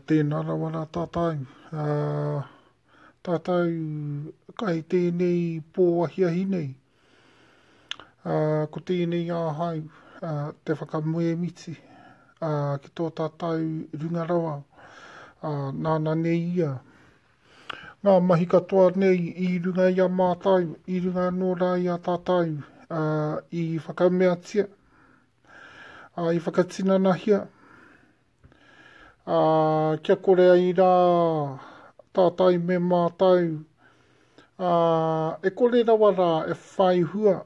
Tēnā rawa rā tātai. Tātai kai tēnei pōahiahi nei. Ko tēnei āhai te whakamue miti. Ki tō tātai runga rawa. Nāna nei ia. Ngā mahi katoa nei I runga ia mātai. I runga nō rā ia tātai. I whakamea tia. I whakatinanahia. Kia kore ai rā tātai me mātai. E kore rawa rā e whai hua.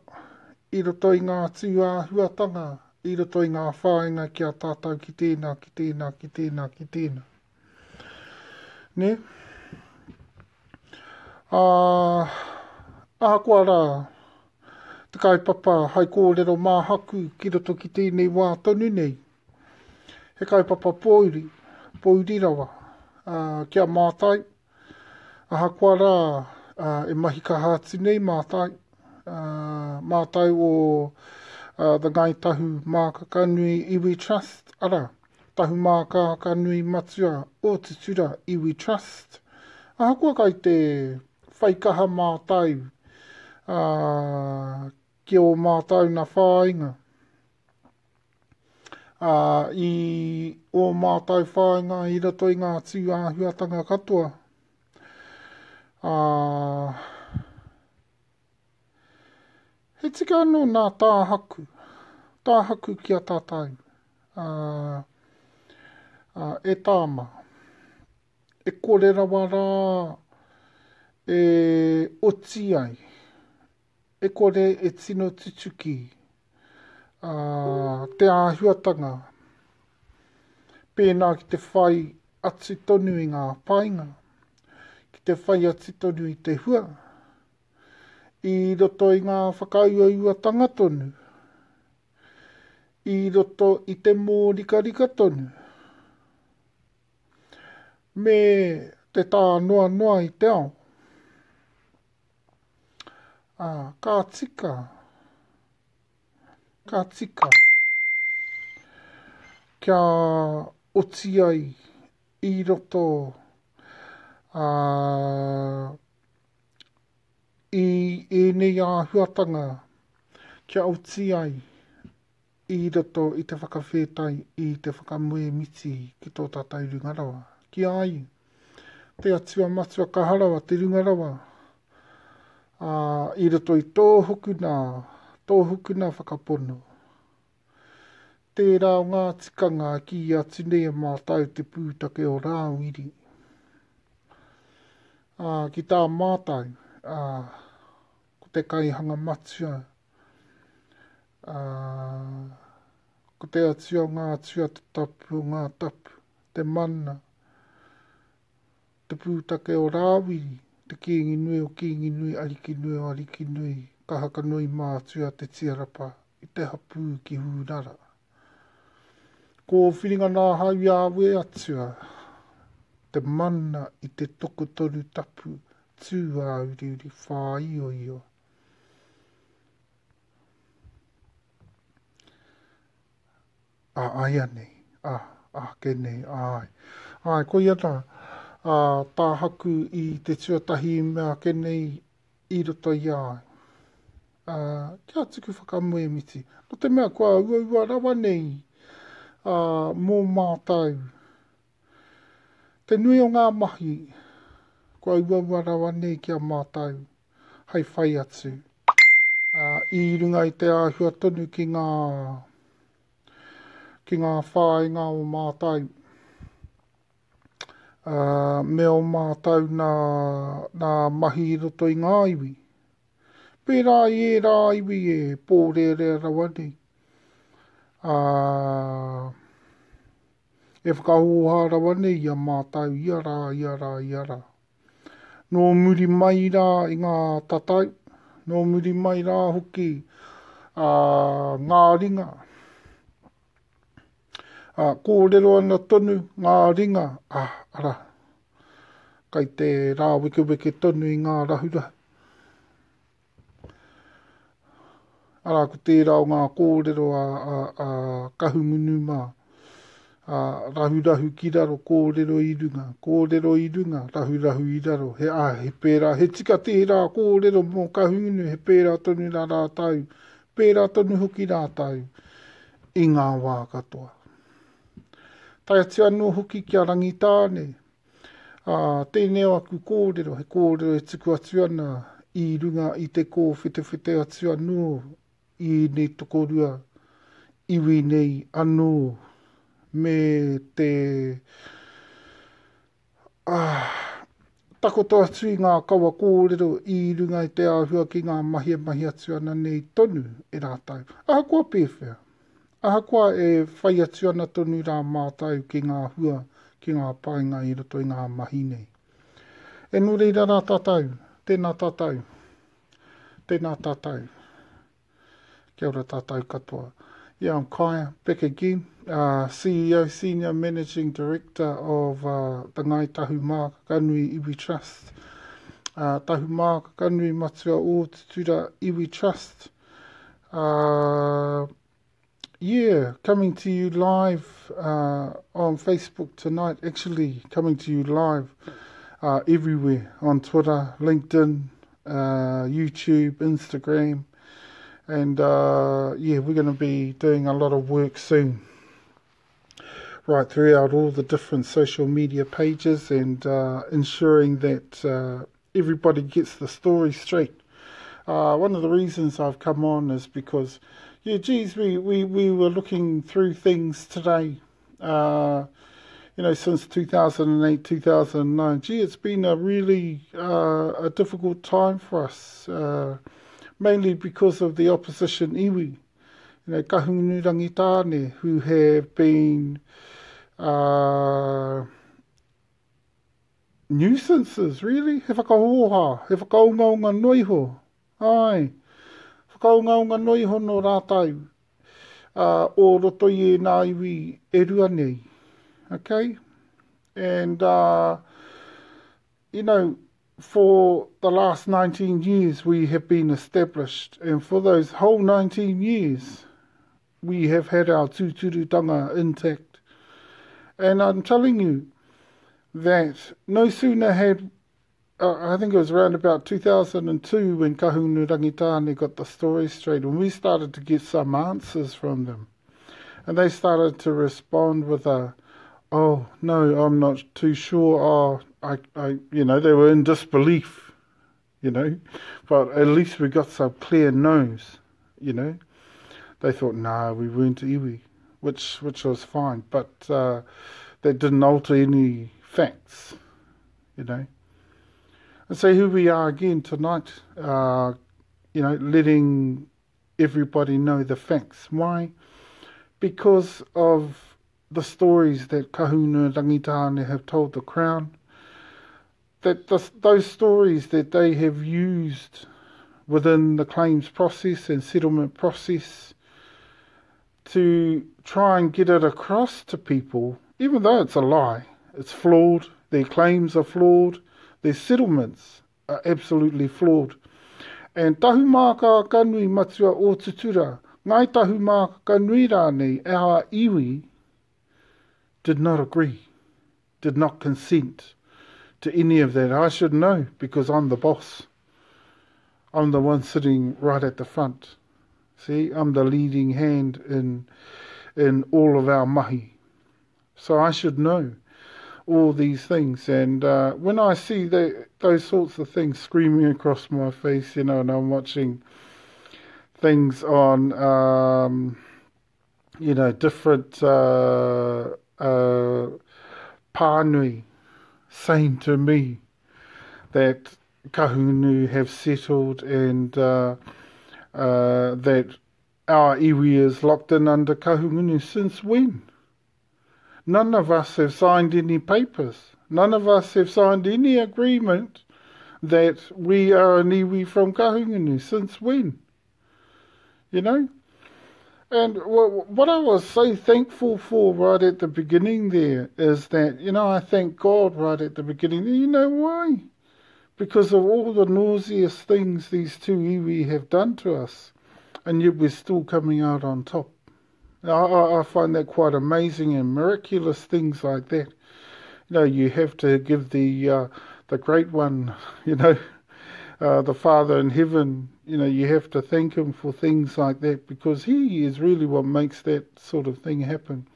I roto I ngā tū āhuatanga. I roto I ngā whāinga kia tātou ki tēnā, ki tēnā, ki tēnā, ki tēnā. Ne? Ākua rā. Te kaipapa hai kōrero māhaku ki roto ki tēnei wā tonu nei. He kaipapa pōuri. Pōuri rawa. Kia mātai. Ākua rā. E mahi ka hātu nei mātai. Mātai o the Ngai Tahu Mākaka Nui Iwi Trust. Ara. Tahu Mākaka Nui Matua o Te Tura Iwi Trust. Ākua kai te whaikaha mātai. Ki o mātai na whāinga. I o mātai whāinga I rato I ngā tū āhuatanga katoa. He tika anō nā tāhaku. Tāhaku kia tātai. E tāma. E kore rawa rā. E oti ai. E kore e tino tutuki. Te āhuatanga. Pēnā ki te whai atu tonu I ngā painga. Ki te whai atu tonu I te hua. I roto I ngā whakaiauatanga tonu. I roto I te mōrika tonu. Me te tā noa noa I te ao. Ka tika. Ka tika. Kia oti ai I roto I nei āhuatanga kia oti ai I roto I te whakawhetai I te whakamue miti ki tō tātai rungarawa. Ki ai, te atua matua kaharawa, te rungarawa. I roto I tōhukuna whakapono. Tērā o ngā tikanga ki atu nei e mātai te pūtake o rāwiri. Ki tā mātai, ko te kaihanga matua. Ko te atua ngā atua te tapu o ngā tapu. Te mana. Te pūtake o rāwiri. Te kiengi nui o kiengi nui, ariki nui o ariki nui. Kahaka nui mātua te tiarapa. I te hapū ki hūrara. Ko whiringa nā hau Iaueiaue atua. Te mana I te toko toru tapu. Tū a uri uri whai o io. Ai anei. Ke nei. Ai, ko iana. Tā haku I te tuatahi mea ke nei I roto I ai. Kia tuku whakamue miti. No te mea kua ua rawa nei. Mō mātai. Te nui o ngā mahi. Kua ua rawa nei kia mātai. Hei whai atu. I runga I te āhua tonu ki ngā whāinga o mātai. Me o mātau nā mahi I roto I ngā iwi. Pērā I rā iwi e pōrere rawa nei. E whakahoha rawa nei I a mātau ia rā. Nō muri mai rā I ngā tatai. Nō muri mai rā hoki ngā ringa. Kōrero ana tonu ngā ringa. Ara. Kai te rā weke tonu I ngā rahurahu. Ara ko tērā o ngā kōrero kahumunu mā. Rahu ki raro, kōrero i runga, rahu i raro, he pērā, he tika tērā, kōrero mō kahungunu, he pērā tonu rā rātau, pērā tonu hoki rātau, i ngā wā katoa. Tai ati anō hoki kia rangitāne, tēnei aku kōrero, he kōrero e tuku atu ana, i runga i te kō white atu anō, i nei tokorua, iwi nei anō, me te takoto atu i ngā kawa kōrero i runga i te āhua ki ngā mahi atu ana nei tonu e rātau. Aha kua pēwhea. Aha kua e whai atu ana tonu rā mātau ki ngā hua, ki ngā painga i roto i ngā mahi nei. E nuri rā tātou, tēnā tātou, tēnā tātou. Kia ora tātou katoa. Yeah, I'm Kaya, back again, CEO, Senior Managing Director of the Ngai Tahu Mā Kanui Iwi Trust. Tahu Mā Kanui Matua o Tutura Iwi Trust. Yeah, coming to you live on Facebook tonight, actually coming to you live everywhere, on Twitter, LinkedIn, YouTube, Instagram. And yeah, we're going to be doing a lot of work soon, right throughout all the different social media pages, and ensuring that everybody gets the story straight. One of the reasons I've come on is because, yeah, geez, we were looking through things today, you know, since 2008, 2009. Gee, it's been a really a difficult time for us, mainly because of the opposition iwi, you know, kahungunu rangitāne, who have been nuisances, really. He whakahoha, he whakaungaunga noiho, ai, whakaungaunga noiho no rātau, o roto i e nā iwi e rua nei, okay? And, you know, for the last 19 years we have been established, and for those whole 19 years we have had our tūturutanga intact. And I'm telling you that no sooner had, I think it was around about 2002 when Kahungunu Rangitāne got the story straight, when we started to get some answers from them. And they started to respond with a, oh, no, I'm not too sure, I, you know, they were in disbelief, you know, but at least we got some clear no's, you know. They thought, no, we weren't iwi, which was fine, but that didn't alter any facts, you know. And so here we are again tonight, you know, letting everybody know the facts. Why? Because of the stories that Kahungunu Rangitāne have told the Crown, that those stories that they have used within the claims process and settlement process to try and get it across to people, even though it's a lie, it's flawed, their claims are flawed, their settlements are absolutely flawed. And tahu māka kanui matua o tutura, ngai tahu māka kanui rānei, our iwi, did not agree, did not consent to any of that. I should know, because I'm the boss. I'm the one sitting right at the front. See, I'm the leading hand in all of our mahi. So I should know all these things. And when I see those sorts of things screaming across my face, you know, and I'm watching things on, you know, different pānui, saying to me that kahungunu have settled and that our iwi is locked in under kahungunu. Since when? None of us have signed any papers. None of us have signed any agreement that we are an iwi from kahungunu. Since when? You know? And what I was so thankful for right at the beginning there is that, you know, I thank God right at the beginning. You know why? Because of all the nauseous things these two iwi have done to us, and yet we're still coming out on top. I find that quite amazing and miraculous, things like that. You have to give the great one, the Father in heaven, you have to thank him for things like that, because he is really what makes that sort of thing happen.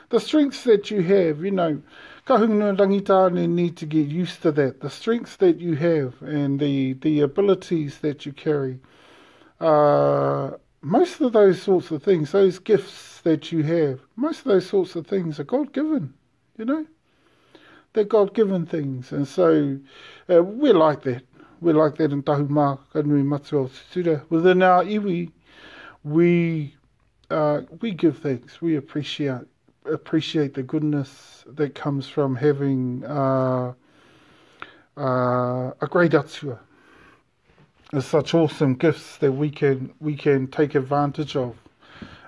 The strengths that you have, kahunguna rangitane need to get used to that. The strengths that you have and the abilities that you carry, most of those sorts of things, those gifts that you have, most of those sorts of things are God-given, They're God-given things. And so we're like that. We're like that in Tahumā Kanui Matua Tutura. Within our iwi, we give thanks. We appreciate the goodness that comes from having a great atua. There's such awesome gifts that we can take advantage of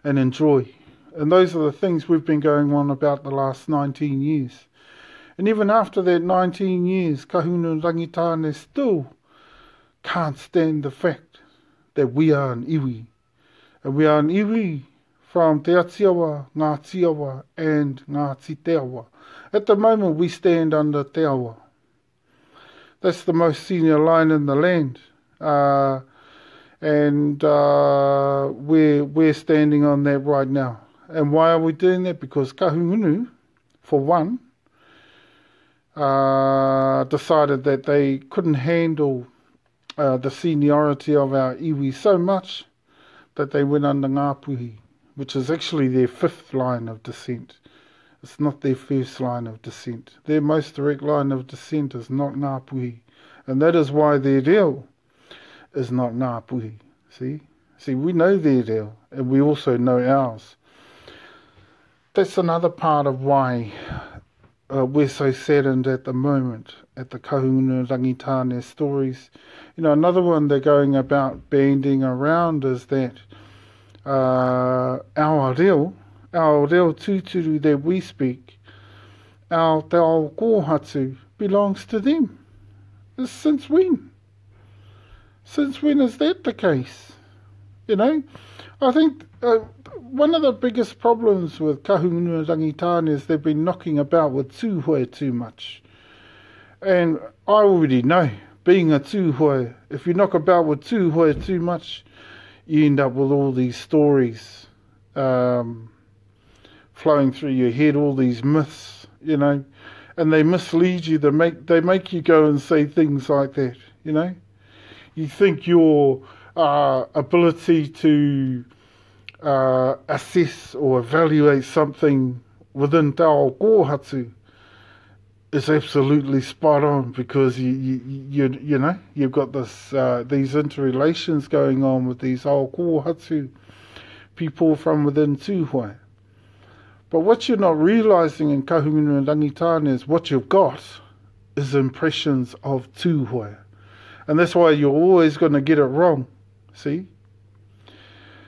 and enjoy. And those are the things we've been going on about the last 19 years. And even after that 19 years, kahunguna rangitane still can't stand the fact that we are an iwi. And we are an iwi from Te Atiawa, Ngā Tiawa, and Ngā Titeawa. At the moment, we stand under Te Awa. That's the most senior line in the land. And we're standing on that right now. And why are we doing that? Because kahungunu, for one, decided that they couldn't handle the seniority of our iwi so much that they went under Ngāpuhi, which is actually their fifth line of descent. It's not their first line of descent. Their most direct line of descent is not Ngāpuhi. And that is why their reo is not Ngāpuhi. See, we know their reo, and we also know ours. That's another part of why we're so saddened at the moment at the kahunguna rangitane stories. Another one they're going about banding around is that our reo tūturu that we speak, our te ao kōhatu, belongs to them. Since when? Since when is that the case? I think one of the biggest problems with kahunguna rangitane is they've been knocking about with tūhoe too much. And I already know, being a tūhoe, if you knock about with tūhoe too much, you end up with all these stories flowing through your head, all these myths, and they mislead you. They make you go and say things like that, You think your ability to assess or evaluate something within te ao kōhatu is absolutely spot on, because you've got these interrelations going on with these ao kōhatu people from within tūhoe. But what you're not realising in kahunguna rangitane is what you've got is impressions of tūhoe. And that's why you're always going to get it wrong, see?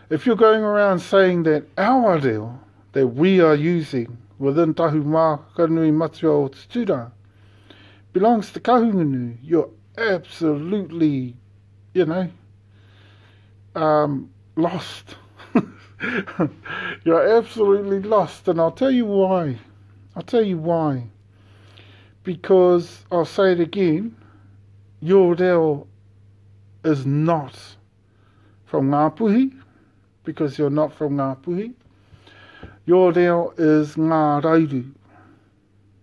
If you're going around saying that our reo that we are using within Tahumā Kanui Matua o Tutura belongs to kahungunu, you're absolutely, lost. You're absolutely lost, and I'll tell you why. Because, I'll say it again, your reo is not from Ngāpuhi, because you're not from Ngāpuhi. Your reo is Ngā Rairu.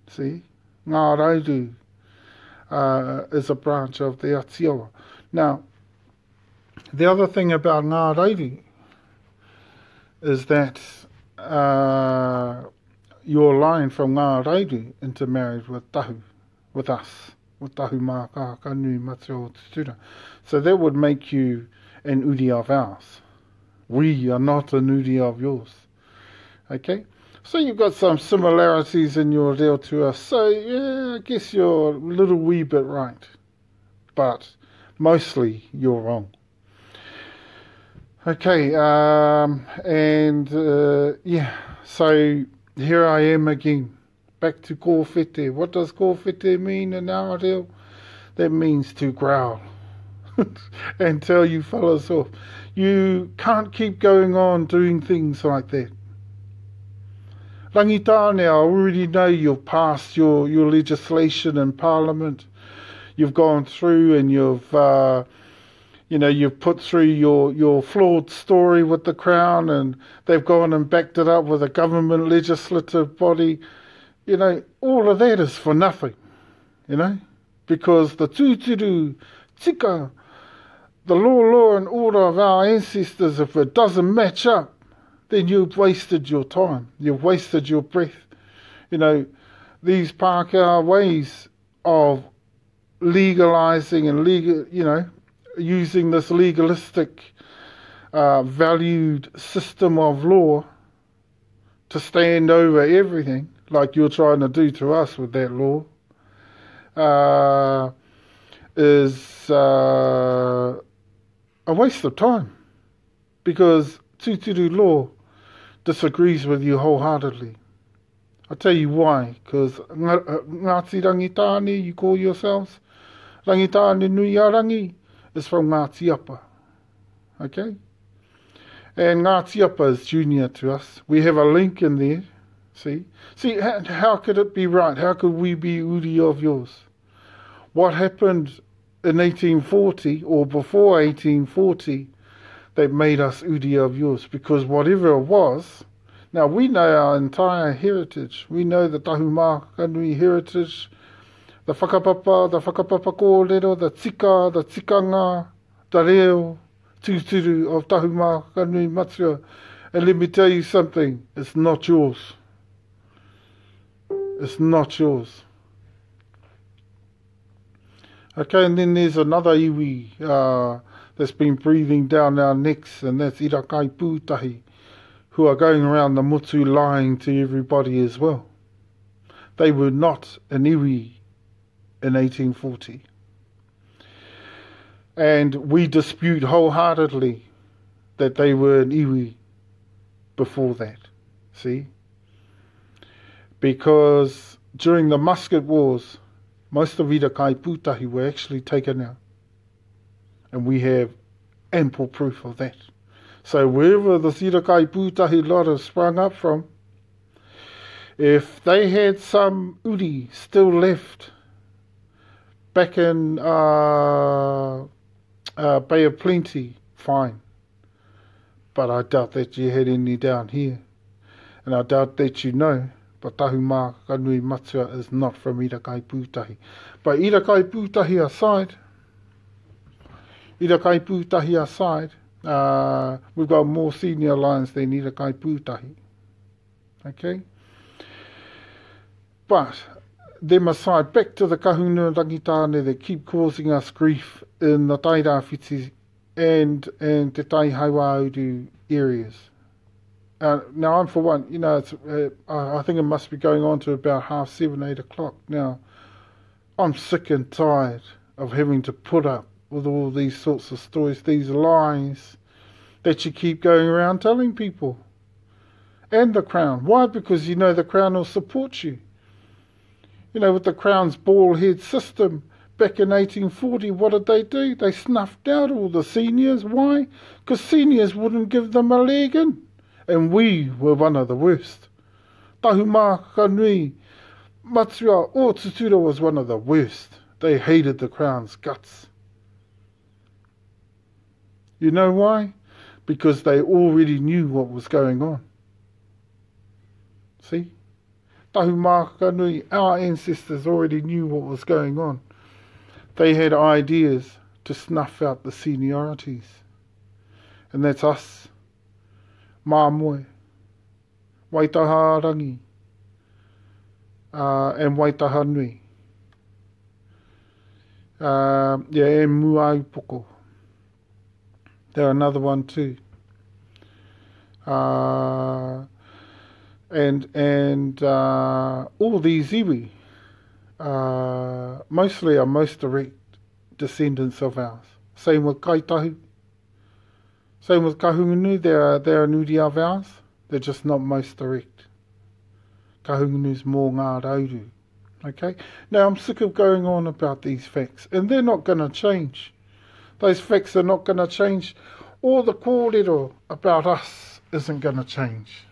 See? Ngā Rairu is a branch of the Atiawa. Now, the other thing about Ngā Rairu is that your line from Ngā Rairu intermarried with Tahu, with us, with Tahumā Kanui Matua o Tutura. So that would make you an uri of ours. We are not an uri of yours. Okay? So you've got some similarities in your reo to us. So, yeah, I guess you're a little wee bit right. But mostly you're wrong. Okay, so here I am again, back to kōwhete. What does kōwhete mean in our reo? That means to growl and tell you fellas off. You can't keep going on doing things like that. Rangitāne, I already know you've passed your legislation in Parliament. You've gone through and you've put through your flawed story with the Crown, and they've gone and backed it up with a government legislative body. All of that is for nothing, because the tūturu, tika, the law and order of our ancestors, if it doesn't match up, then you've wasted your time. You've wasted your breath. These Pākehā ways of legalising and using this legalistic, valued system of law to stand over everything, like you're trying to do to us with that law, is a waste of time, because tūturu law disagrees with you wholeheartedly. I'll tell you why, because Ngāti Rangitāne, you call yourselves, Rangitāne Nui Arangi, is from Ngāti Apa, okay? And Ngāti Apa is junior to us. We have a link in there, see, how could it be right? How could we be uri of yours? What happened in 1840, or before 1840, that made us uri of yours? Because whatever it was, now we know our entire heritage. We know the Tahumāka Nui heritage, the whakapapa kōrero, the tikanga, the reo, tūturu of Tahumāka Nui Matua. And let me tell you something, it's not yours. It's not yours. Okay, and then there's another iwi that's been breathing down our necks, and that's Irakai Pūtahi, who are going around the mutu lying to everybody as well. They were not an iwi in 1840. And we dispute wholeheartedly that they were an iwi before that. See? Because during the musket wars, most of Irakai Pūtahi were actually taken out. And we have ample proof of that. So wherever the Irakai Pūtahi lot have sprung up from, if they had some uri still left back in Bay of Plenty, fine. But I doubt that you had any down here. And I doubt that you know. But Tahumāka Nui Matua is not from Irakai Pūtahi. But Irakai Pūtahi aside, we've got more senior lines than Irakai Pūtahi. Okay? But them aside, back to the kahuna rangitāne that keep causing us grief in the Tairāwhiti and te Tai Iaueiaue areas. Now, I'm for one, it's, I think it must be going on to about 7:30, 8 o'clock. Now, I'm sick and tired of having to put up with all these sorts of stories, these lies that you keep going around telling people. And the Crown. Why? Because the Crown will support you. With the Crown's ball head system back in 1840, what did they do? They snuffed out all the seniors. Why? Because seniors wouldn't give them a leg in. And we were one of the worst. Tahumāka Nui Matua o Tutura was one of the worst. They hated the Crown's guts. You know why? Because they already knew what was going on. See? Tahumāka Nui, our ancestors already knew what was going on. They had ideas to snuff out the seniorities. And that's us. Māmoe, Waitaha Rangi, and Waitaha Nui. And Muai Poko. They're another one too. And all these iwi mostly are most direct descendants of ours. Same with Kaitahu. Same with Kahungunu, they're an uri of ours. They're just not most direct. Kahungunu's more ngā rauru. Okay? Now, I'm sick of going on about these facts, and they're not going to change. Those facts are not going to change. All the kōrero about us isn't going to change.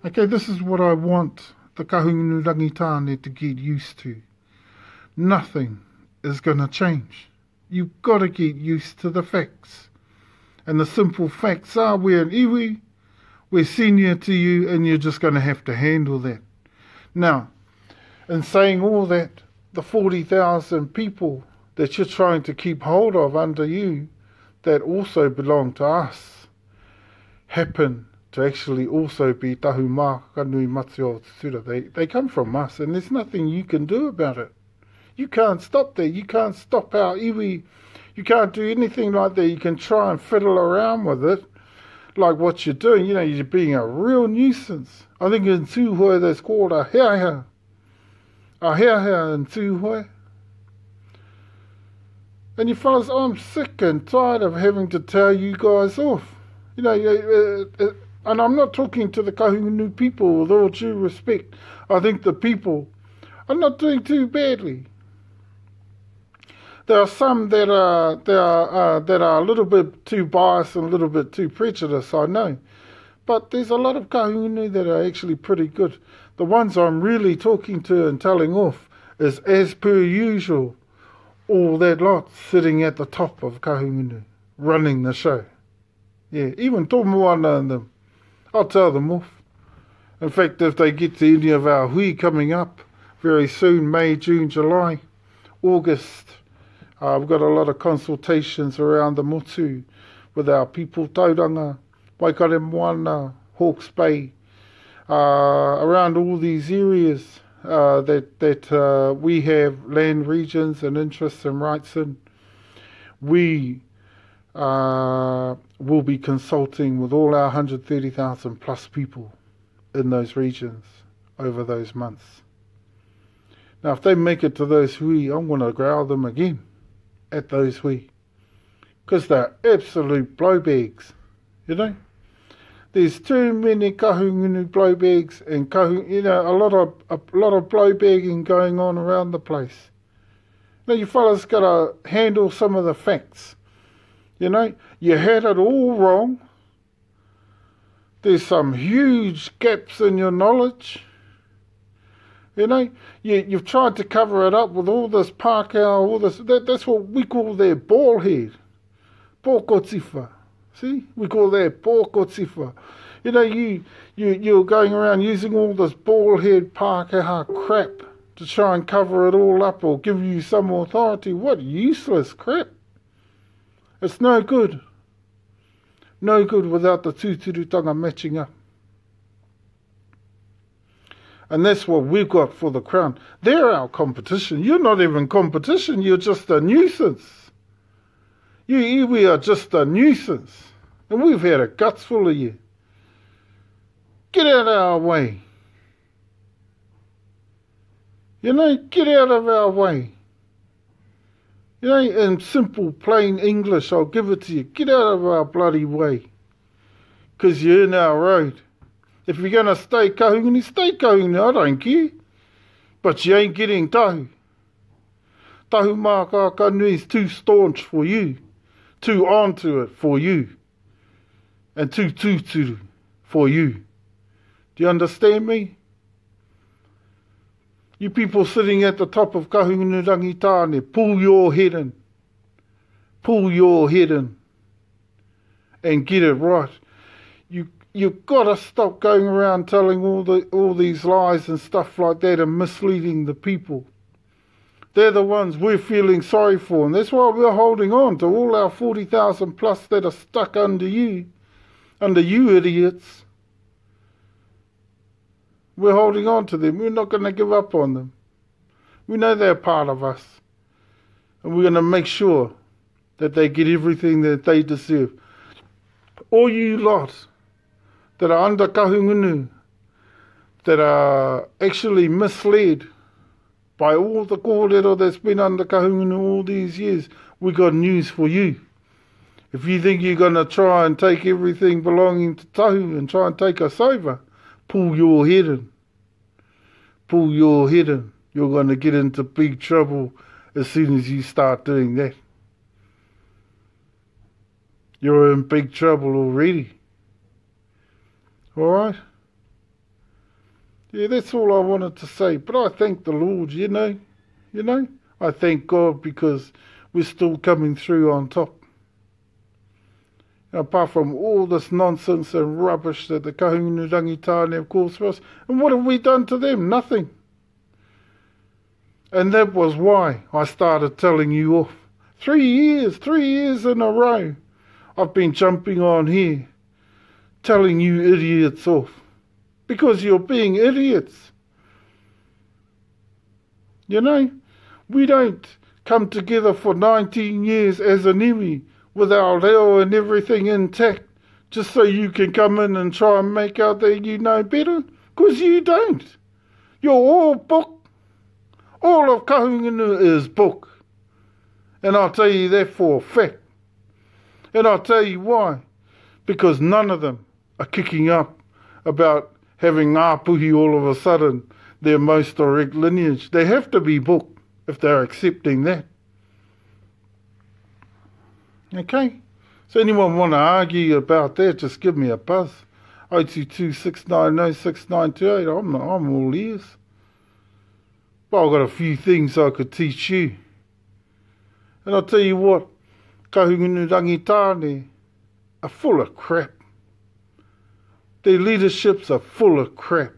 Okay, this is what I want the kahungunu rangitane to get used to. Nothing is going to change. You've got to get used to the facts. And the simple facts are we're an iwi, we're senior to you, and you're just going to have to handle that. Now, in saying all that, the 40,000 people that you're trying to keep hold of under you that also belong to us happen to actually also be tahu māka nui mati o Tura. They come from us, and there's nothing you can do about it. You can't stop that. You can't stop our iwi. You can't do anything like that. You can try and fiddle around with it, like what you're doing. You know, you're being a real nuisance. I think in Tūhoe that's called a heahea. A heahea in Tūhoe. And you fellas, I'm sick and tired of having to tell you guys off. You know, and I'm not talking to the kahungunu people with all due respect. I think the people are not doing too badly. There are some that are a little bit too biased and a little bit too prejudiced, I know. But there's a lot of kahungunu that are actually pretty good. The ones I'm really talking to and telling off is, as per usual, all that lot sitting at the top of kahungunu, running the show. Yeah, even Tomoana and them. I'll tell them off. In fact, if they get to any of our hui coming up very soon, May, June, July, August, we've got a lot of consultations around the motu with our people, Tauranga, Waikare Moana, Hawke's Bay, around all these areas that we have land regions and interests and rights in. We will be consulting with all our 130,000 plus people in those regions over those months. Now, if they make it to those hui, I'm going to growl them again at those hui, because they're absolute blowbags, you know. There's too many kahungunu blowbags and a lot of blowbagging going on around the place. Now, you fellas got to handle some of the facts. You know, you had it all wrong. There's some huge gaps in your knowledge. You know, you've tried to cover it up with all this Pākehā, all this. That's what we call their ball head. Pōkotiwha. See? We call that pōkotiwha. You know, you're going around using all this ball head Pākehā crap to try and cover it all up or give you some authority. What useless crap. It's no good. No good without the tūturutanga matching up. And that's what we've got for the Crown. They're our competition. You're not even competition, you're just a nuisance. You iwi are just a nuisance. And we've had a guts full of you. Get out of our way. You know, get out of our way. You know, in simple, plain English, I'll give it to you. Get out of our bloody way. Because you're in our road. If you're going to stay kahungunu, stay kahungunu. I don't care. But you ain't getting tahu. Tahu māka nui is too staunch for you. Too onto it for you. And too tūturu for you. Do you understand me? You people sitting at the top of kahungunu rangitane, pull your head in. Pull your head in. And get it right. You've got to stop going around telling all these lies and stuff like that and misleading the people. They're the ones we're feeling sorry for, and that's why we're holding on to all our 40,000 plus that are stuck under you idiots. We're holding on to them. We're not going to give up on them. We know they're part of us, and we're going to make sure that they get everything that they deserve. All you lot that are under kahungunu, that are actually misled by all the kōrero that's been under kahungunu all these years, we got news for you. If you think you're going to try and take everything belonging to tahu and try and take us over, pull your head in. Pull your head in. You're going to get into big trouble as soon as you start doing that. You're in big trouble already. All right? Yeah, that's all I wanted to say. But I thank the Lord, I thank God because we're still coming through on top. Apart from all this nonsense and rubbish that the kahungunu rangitane have caused for us. And what have we done to them? Nothing. And that was why I started telling you off. 3 years in a row, I've been jumping on here, telling you idiots off. Because you're being idiots. We don't come together for 19 years as an iwi with our reo and everything intact, just so you can come in and try and make out that you know better. Because you don't. You're all book. All of kahungunu is book. And I'll tell you that for a fact. And I'll tell you why. Because none of them are kicking up about having ngāpuhi all of a sudden their most direct lineage. They have to be book if they're accepting that. Okay? So anyone want to argue about that, just give me a buzz. 022-690-6928. I'm all ears. But I've got a few things I could teach you. And I'll tell you what, kahungunu rangitane are full of crap. Their leaderships are full of crap.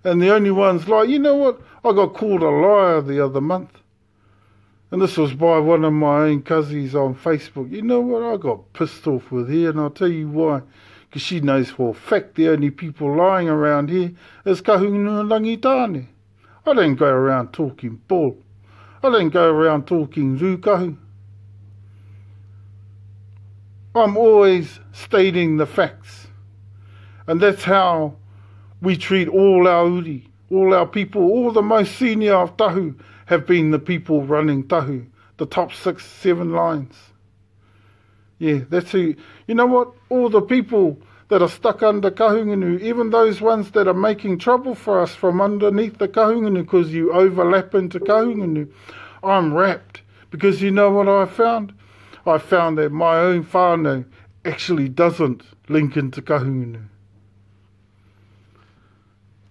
And the only ones like, you know what, I got called a liar the other month. And this was by one of my own cousins on Facebook. You know what, I got pissed off with her, and I'll tell you why. Because she knows for a fact the only people lying around here is kahungunu rangitane. I don't go around talking bull. I don't go around talking rūkahu. I'm always stating the facts. And that's how we treat all our uri, all our people, all the most senior of tahu have been the people running tahu, the top 6, 7 lines. Yeah, that's who. You know what? All the people that are stuck under kahungunu, even those ones that are making trouble for us from underneath the kahungunu because you overlap into kahungunu, I'm wrapped. Because you know what I found? I found that my own whānau actually doesn't link into kahungunu.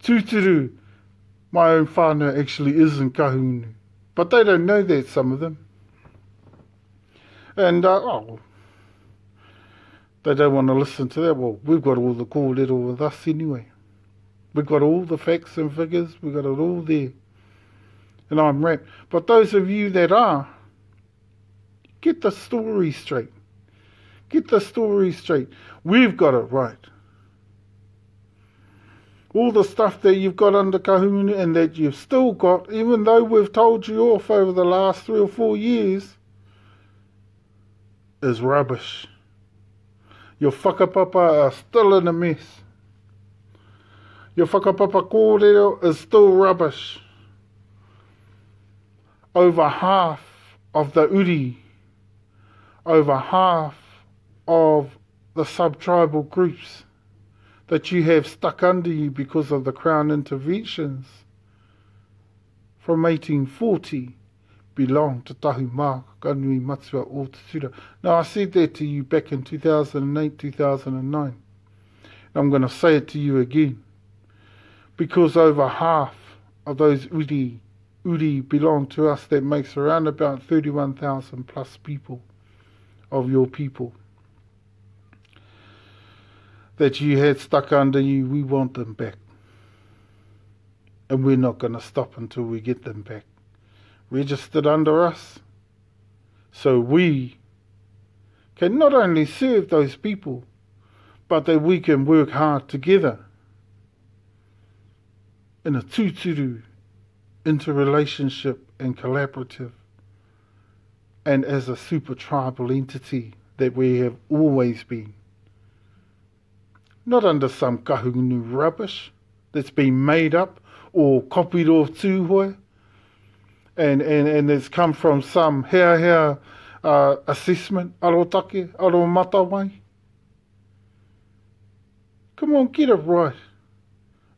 Tūturu, my own whānau actually isn't kahungunu. But they don't know that, some of them. And, they don't want to listen to that. Well, we've got all the kōrero with us anyway. We've got all the facts and figures. We've got it all there. And I'm wrapped. But those of you that are, get the story straight. Get the story straight. We've got it right. All the stuff that you've got under kahungunu and that you've still got, even though we've told you off over the last 3 or 4 years, is rubbish. Your whakapapa are still in a mess. Your whakapapa kōrero is still rubbish. Over half of the uri, over half of the sub-tribal groups that you have stuck under you because of the Crown interventions from 1840 belong to Tahu Mā, Kanui Matua o Tutura. Now, I said that to you back in 2008, 2009. And I'm going to say it to you again. Because over half of those uri belong to us. That makes around about 31,000 plus people of your people that you had stuck under you. We want them back. And we're not going to stop until we get them back. Registered under us, so we can not only serve those people, but that we can work hard together in a tūturu interrelationship and collaborative, and as a super tribal entity that we have always been. Not under some kahungunu rubbish that's been made up or copied off tūhoe, and it's come from some hea assessment, arotake, aromatawai. Come on, get it right.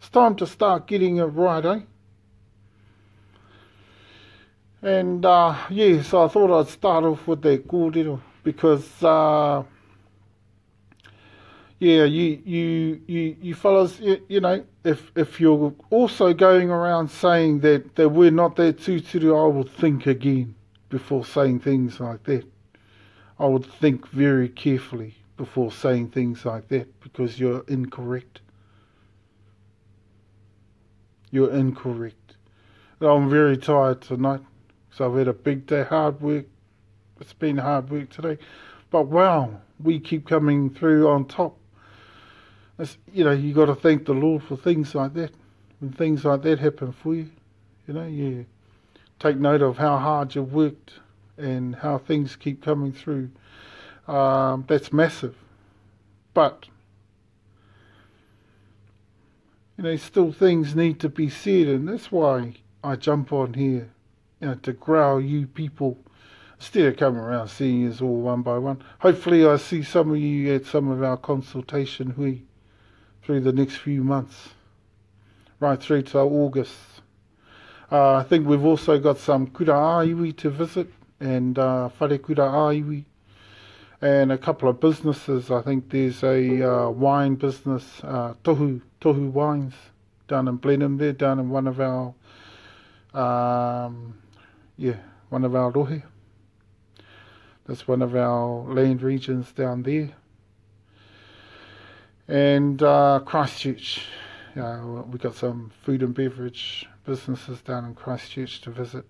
It's time to start getting it right, eh? And, so I thought I'd start off with that kōrero because, Yeah, you fellas, you know, if you're also going around saying that we're not that tūturu, I would think again before saying things like that. I would think very carefully before saying things like that, because you're incorrect. You're incorrect. I'm very tired tonight, so I've had a big day, hard work. It's been hard work today. But wow, we keep coming through on top. You know, you got to thank the Lord for things like that. When things like that happen for you, you know, you take note of how hard you've worked and how things keep coming through. That's massive. But, you know, still things need to be said, and that's why I jump on here, you know, to growl you people, instead of coming around seeing you all one by one. Hopefully I see some of you at some of our consultation hui through the next few months, right through to August. I think we've also got some kura iwi to visit, and whare kura iwi, and a couple of businesses. I think there's a wine business, Tohu Wines, down in Blenheim there, down in one of our, one of our rohe. That's one of our land regions down there. And Christchurch, we've got some food and beverage businesses down in Christchurch to visit,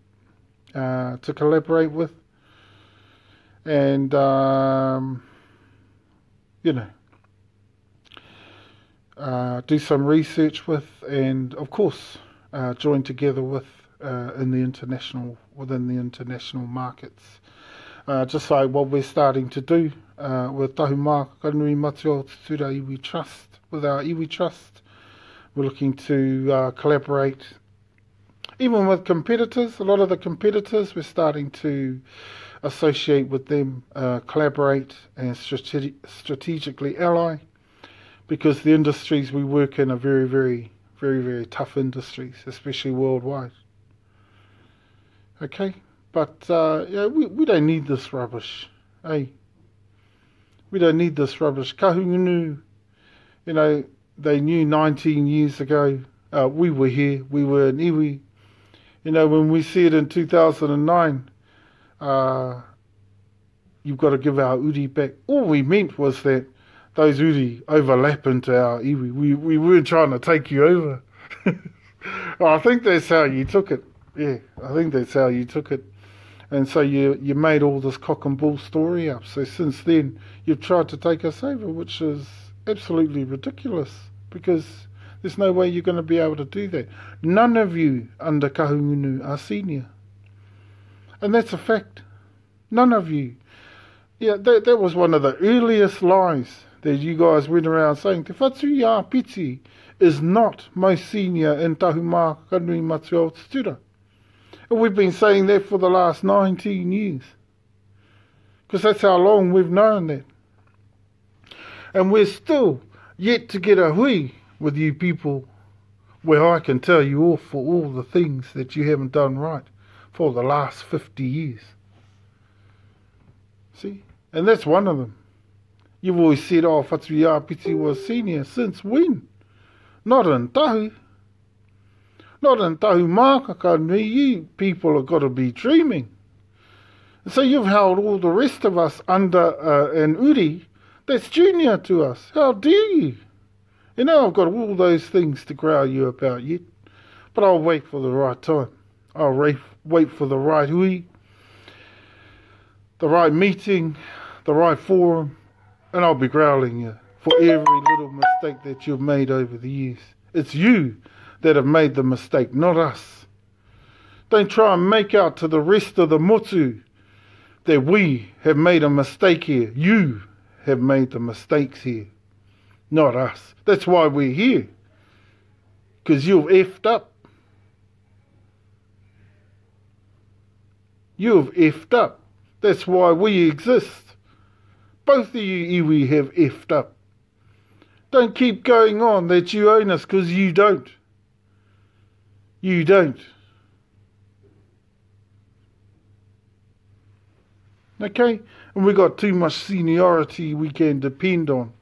to collaborate with, and do some research with, and of course join together with within the international markets. Just like what we're starting to do with Tahumā Kanui Matio Tutura Iwi Trust, with our Iwi Trust. We're looking to collaborate, even with competitors. A lot of the competitors, we're starting to associate with them, collaborate and strategically ally, because the industries we work in are very, very, very, very tough industries, especially worldwide. Okay? But we don't need this rubbish, eh? We don't need this rubbish. Kahungunu, you know, they knew 19 years ago. We were here. We were in iwi. You know, when we said in 2009, you've got to give our uri back. All we meant was that those uri overlap into our iwi. We weren't trying to take you over. I think that's how you took it. Yeah, I think that's how you took it. And so you made all this cock and bull story up. So since then, you've tried to take us over, which is absolutely ridiculous, because there's no way you're going to be able to do that. None of you under Kahungunu are senior. And that's a fact. None of you. Yeah, that was one of the earliest lies that you guys went around saying. Te whatu ia piti is not most senior in Tahumā Kanui Matio Tutura. And we've been saying that for the last 19 years. Because that's how long we've known that. And we're still yet to get a hui with you people where I can tell you off for all the things that you haven't done right for the last 50 years. See? And that's one of them. You've always said, oh, Whatu Ia Piti was senior. Since when? Not in Tahu. Not in Tahumā Kanui. You people have got to be dreaming. So you've held all the rest of us under an uri that's junior to us. How dare you? You know, I've got all those things to growl you about yet. But I'll wait for the right time. I'll wait for the right hui, the right meeting, the right forum, and I'll be growling you for every little mistake that you've made over the years. It's you that have made the mistake, not us. Don't try and make out to the rest of the motu that we have made a mistake here. You have made the mistakes here, not us. That's why we're here, because you've effed up. You've effed up. That's why we exist. Both of you iwi have effed up. Don't keep going on that you own us, because you don't. You don't. Okay? And we got too much seniority we can depend on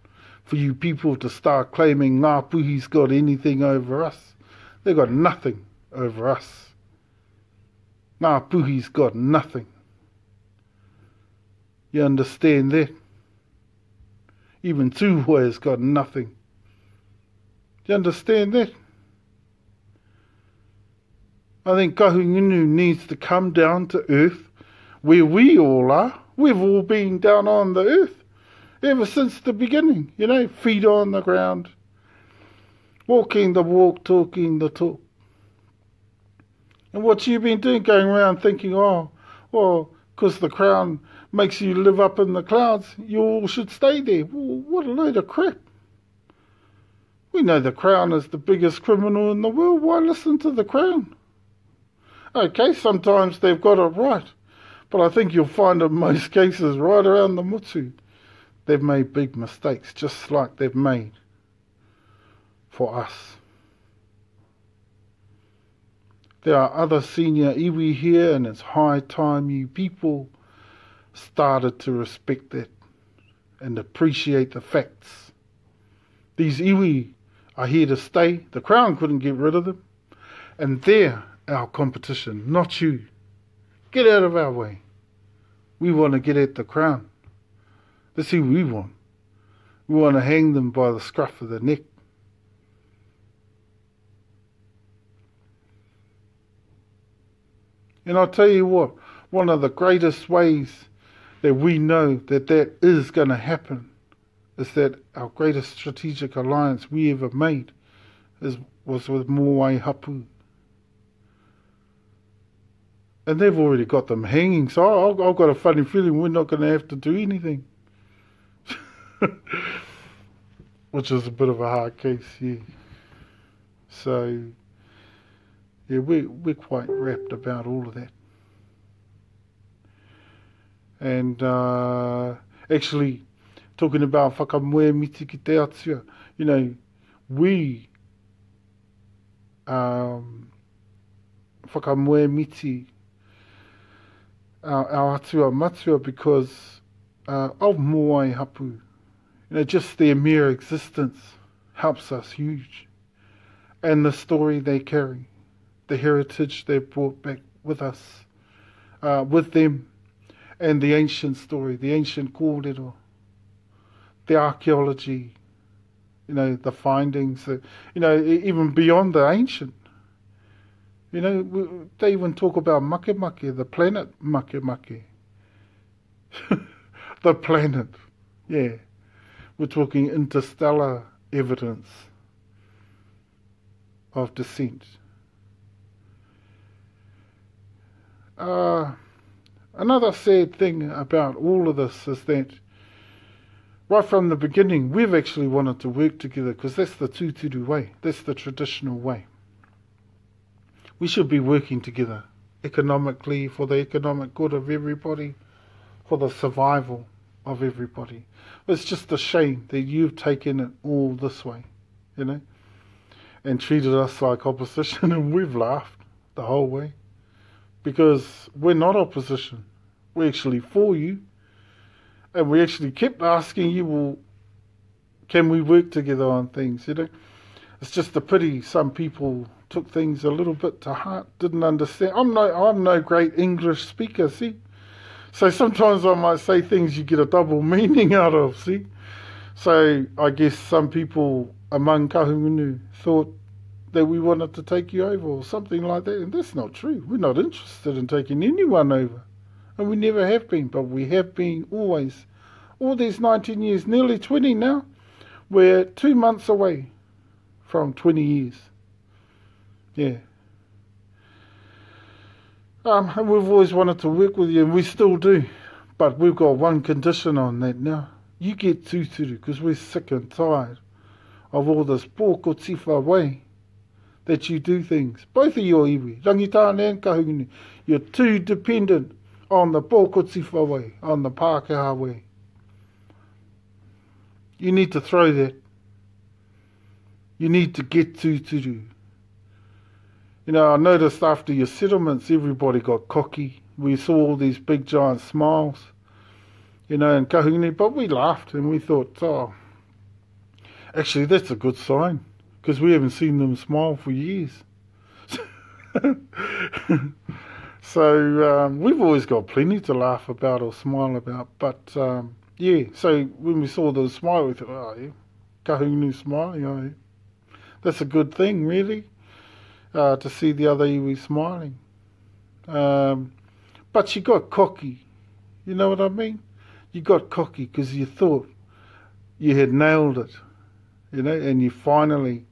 for you people to start claiming Ngā Puhi's got anything over us. They've got nothing over us. Ngā Puhi's got nothing. You understand that? Even Tūhoe's got nothing. You understand that? I think Kahungunu needs to come down to earth where we all are. We've all been down on the earth ever since the beginning, you know, feet on the ground, walking the walk, talking the talk. And what you've been doing, going around thinking, oh, well, because the crown makes you live up in the clouds, you all should stay there. Well, what a load of crap. We know the crown is the biggest criminal in the world. Why listen to the crown? Okay, sometimes they've got it right, but I think you'll find in most cases right around the mutu, they've made big mistakes, just like they've made for us. There are other senior iwi here, and it's high time you people started to respect that and appreciate the facts. These iwi are here to stay. The crown couldn't get rid of them, and they're our competition, not you. Get out of our way. We want to get at the crown. That's who we want. We want to hang them by the scruff of the neck. And I'll tell you what, one of the greatest ways that we know that that is going to happen is that our greatest strategic alliance we ever made was with Moai Hapu. And they've already got them hanging, so I've got a funny feeling we're not going to have to do anything. Which is a bit of a hard case, yeah. So, yeah, we're quite rapt about all of that. And actually, talking about whakamue miti ki te atua, you know, we whakamue miti our atua matua because of Moai Hapu. You know, just their mere existence helps us huge. And the story they carry, the heritage they brought back with us, with them, and the ancient story, the ancient kōrero, the archaeology, you know, the findings, you know, even beyond the ancient. You know, they even talk about makemake, the planet makemake. The planet, yeah. We're talking interstellar evidence of descent. Another sad thing about all of this is that right from the beginning, we've actually wanted to work together because that's the tūturu way, that's the traditional way. We should be working together economically for the economic good of everybody, for the survival of everybody. It's just a shame that you've taken it all this way, you know, and treated us like opposition, and we've laughed the whole way because we're not opposition. We're actually for you, and we actually kept asking you, well, can we work together on things, you know? It's just a pity some people took things a little bit to heart, didn't understand. I'm no great English speaker, see? So sometimes I might say things you get a double meaning out of, see? So I guess some people among Kahungunu thought that we wanted to take you over or something like that, and that's not true. We're not interested in taking anyone over, and we never have been, but we have been always. All these 19 years, nearly 20 now, we're 2 months away from 20 years. Yeah. And we've always wanted to work with you, and we still do. But we've got one condition on that now. You get tūturu, because we're sick and tired of all this pōko tiwha way that you do things. Both of your iwi, Rangitāne and Kahungunu, you're too dependent on the pōko tiwha way, on the Pākehā way. You need to throw that. You need to get tūturu. You know, I noticed after your settlements, everybody got cocky. We saw all these big giant smiles, you know, in Kahungunu, but we laughed and we thought, oh, Actually, that's a good sign, because we haven't seen them smile for years. So we've always got plenty to laugh about or smile about. But yeah, so when we saw them smile, we thought, oh yeah, kahungunu smile, you know, that's a good thing, really, to see the other iwi smiling. But you got cocky, you know what I mean? You got cocky because you thought you had nailed it, you know, and you finally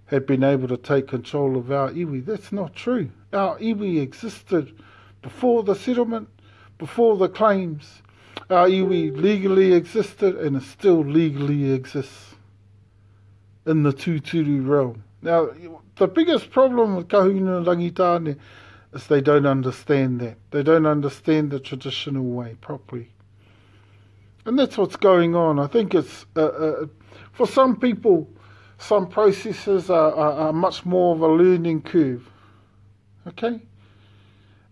had been able to take control of our iwi. That's not true. Our iwi existed before the settlement, before the claims. Our iwi legally existed and it still legally exists in the tūturu realm. Now, the biggest problem with kahungunu rangitāne is they don't understand that. They don't understand the traditional way properly. And that's what's going on. I think it's, for some people, some processes are much more of a learning curve, okay?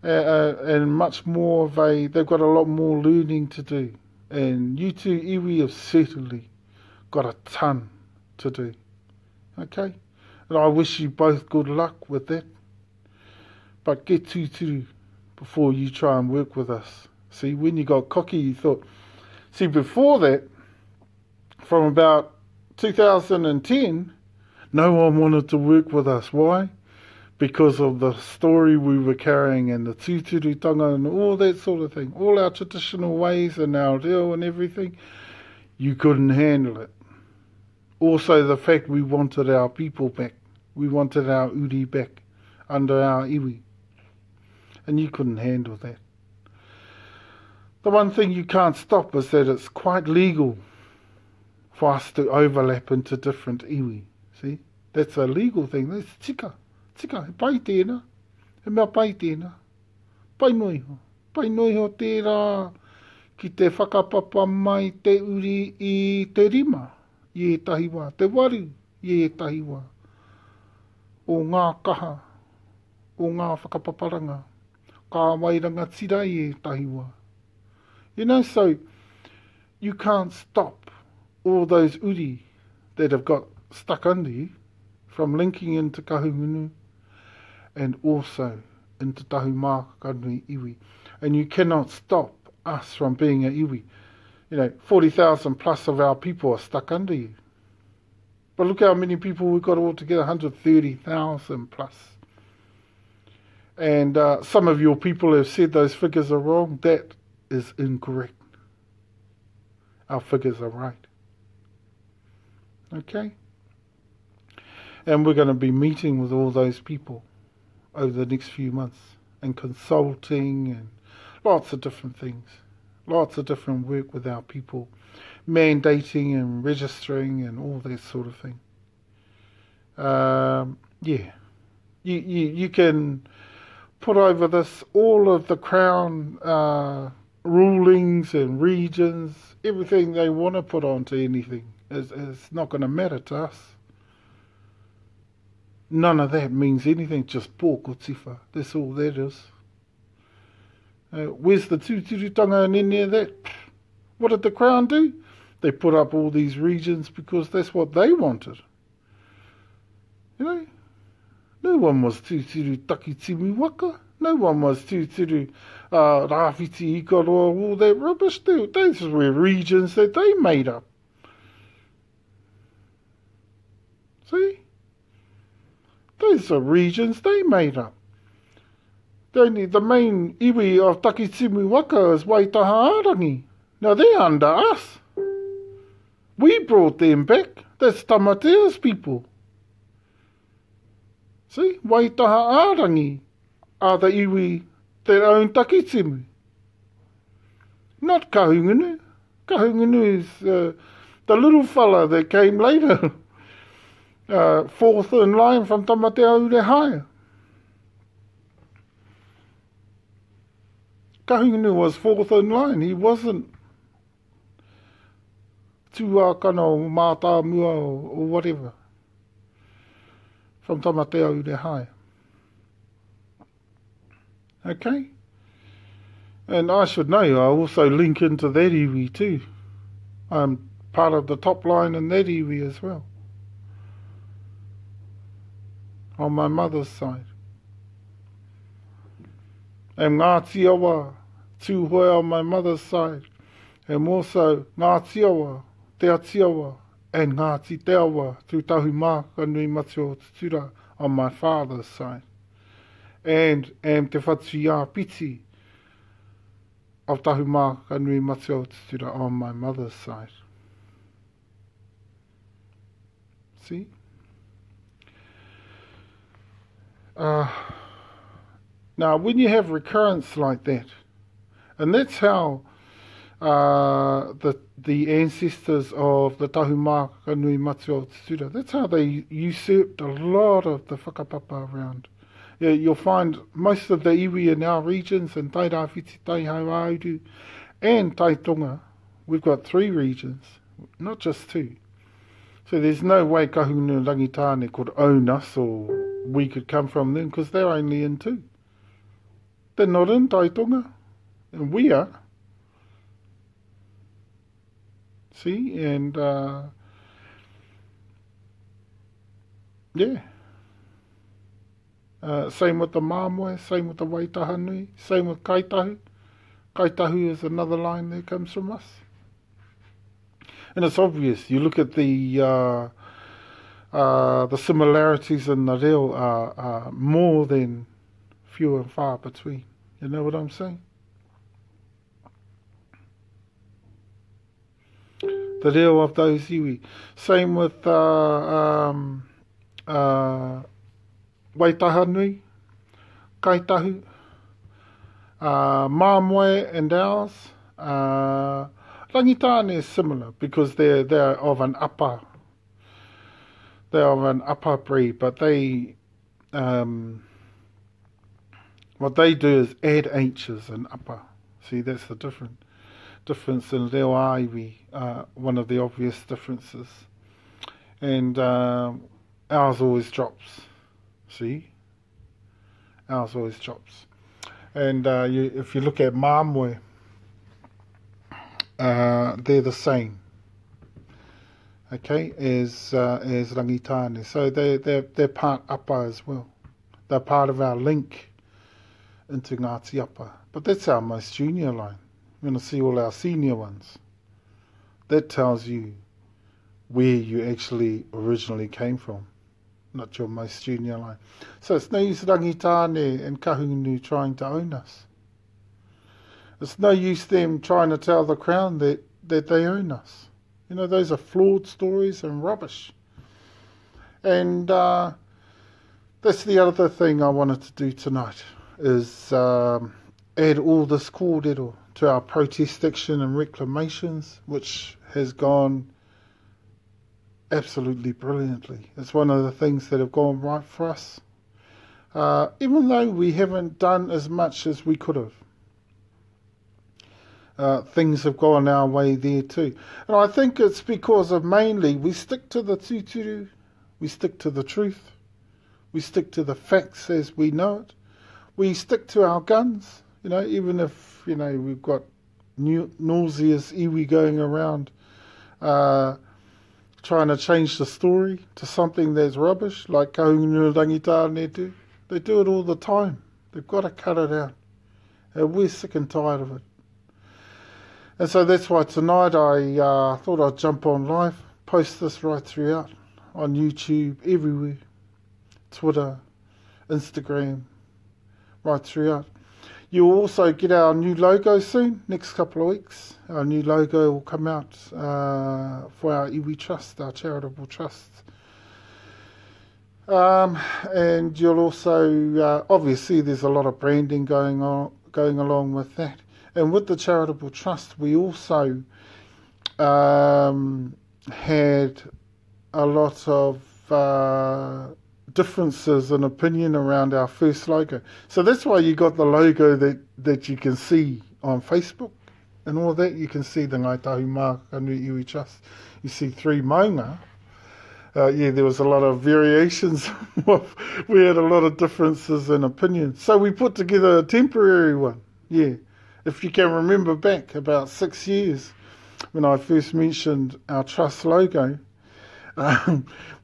And much more of they've got a lot more learning to do. And you two iwi have certainly got a ton to do, okay? And I wish you both good luck with that. But get tūturu before you try and work with us. See, when you got cocky, you thought... See, before that, from about 2010, no one wanted to work with us. Why? Because of the story we were carrying and the tūturutanga and all that sort of thing. All our traditional ways and our reo and everything, you couldn't handle it. Also the fact we wanted our people back. We wanted our uri back under our iwi. And you couldn't handle that. The one thing you can't stop is that it's quite legal for us to overlap into different iwi. See? That's a legal thing. That's tika. Tika, he pai tēnā. He mea pai tēnā. Pai noiho. Pai noiho tērā ki te whakapapa mai te uri i te rima. I e tahiwa. Te waru i e tahiwa. O ngā kaha. O ngā whakapaparanga. Ka wairanga tira i e tahiwa. You know, so you can't stop all those uri that have got stuck under you from linking into kahungunu and also into tahumākanui iwi. And you cannot stop us from being a iwi. You know, 40,000 plus of our people are stuck under you. But look how many people we've got all together, 130,000 plus. And some of your people have said those figures are wrong. That is incorrect. Our figures are right. Okay? And we're going to be meeting with all those people over the next few months and consulting and lots of different things. Lots of different work with our people, mandating and registering and all that sort of thing. Yeah. You can put over this all of the Crown rulings and regions, everything they want to put onto anything. It's not going to matter to us. None of that means anything, just pōko tiwha. That's all that is. Where's the tūturutanga and any of that? What did the Crown do? They put up all these regions because that's what they wanted. You know? No one was tūturu takitimu waka. No one was tūturu rāwhiti ikaroa, all that rubbish. Those were regions that they made up. See? Those are regions they made up. The main iwi of Takitimu Waka is Waitaha Arangi. Now they're under us. We brought them back. That's Tamatea's people. See? Waitaha Arangi are the iwi that own Takitimu. Not Kahungunu. Kahungunu is the little fella that came later. Fourth in line from Tamatea Iaueiaue. Kahungunu was fourth in line. He wasn't Tuakana or Mata Mua or whatever from Tamatea Iaueiaue. Okay? And I should know, I also link into that iwi too. I'm part of the top line in that iwi as well, on my mother's side. And Ngāti Awa, tūhoe on my mother's side, and also Ngāti Awa, Te Atiawa, and Ngāti Te Awa, through Tahumāka Nui Mati o Tutura on my father's side. And Te Whatuia Piti of Tahumāka Nui Mati o Tutura on my mother's side. See? Now, when you have recurrence like that, and that's how the ancestors of the Tahumāka Nui Mati o Tutura, that's how they usurped a lot of the whakapapa around. Yeah, you'll find most of the iwi in our regions, in Tairāwhiti, Iaueiaue, and Taitonga, we've got 3 regions, not just 2. So there's no way Kahungunu Rangitāne could own us, or we could come from them, because they're only in 2. They're not in Taitonga, and we are. See, and yeah. Same with the Māmoe, same with the Waitahanui, same with Kaitahu. Kaitahu is another line that comes from us. And it's obvious, you look at the similarities in the reo are more than few and far between. You know what I'm saying? The reo of those iwi. Same with Waitahanui, Kaitahu, Māmoe and ours. Rangitāne is similar because they're of an upper. They're of an upper breed, but they what they do is add H's and upper. See, that's the difference in reo iwi, one of the obvious differences. And ours always drops. See? Ours always drops. And if you look at Māmoe, they're the same. Okay, as Rangitāne. So they're part upper as well. They're part of our link into Ngāti Apa. But that's our most junior line. You're going to see all our senior ones. That tells you where you actually originally came from, not your most junior line. So it's no use Rangitāne and Kahungunu trying to own us. It's no use them trying to tell the Crown that they own us. You know, those are flawed stories and rubbish. And that's the other thing I wanted to do tonight, is add all this kōrero to our protest action and reclamations, which has gone absolutely brilliantly. It's one of the things that have gone right for us, even though we haven't done as much as we could have. Things have gone our way there too. And I think it's because of mainly we stick to the tūturu, we stick to the truth, we stick to the facts as we know it, we stick to our guns, you know, even if, you know, we've got nauseous iwi going around trying to change the story to something that's rubbish, like Kahungunu Rangitāne do. They do it all the time. They've got to cut it out. And we're sick and tired of it. And so that's why tonight I thought I'd jump on live, post this right throughout, on YouTube, everywhere, Twitter, Instagram, right throughout. You'll also get our new logo soon, next couple of weeks. Our new logo will come out for our Iwi Trust, our charitable trust. And you'll also, obviously there's a lot of branding going along with that. And with the charitable trust, we also had a lot of differences in opinion around our first logo. So that's why you got the logo that you can see on Facebook and all that. You can see the Ngai Tahumāka Nui Iwi Trust. You see 3 maunga. Yeah, there was a lot of variations. We had a lot of differences in opinion. So we put together a temporary one. Yeah. If you can remember back about 6 years, when I first mentioned our trust logo,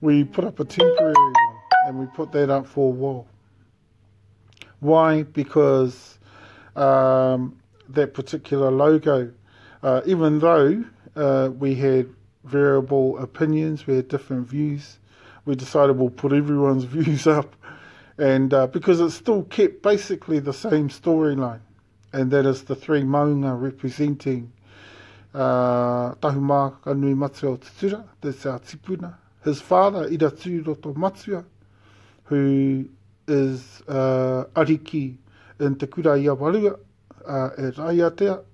we put up a temporary one and we put that up for a while. Why? Because that particular logo, even though we had variable opinions, we had different views, we decided we'll put everyone's views up, and because it still kept basically the same storyline, and that is the three maunga representing Tahumā Kanui Matua o Tutura, that's our tipuna, his father, Iaueiaue Roto Matua, who is ariki in Te Kura Iaueiaue at Iaueiaue,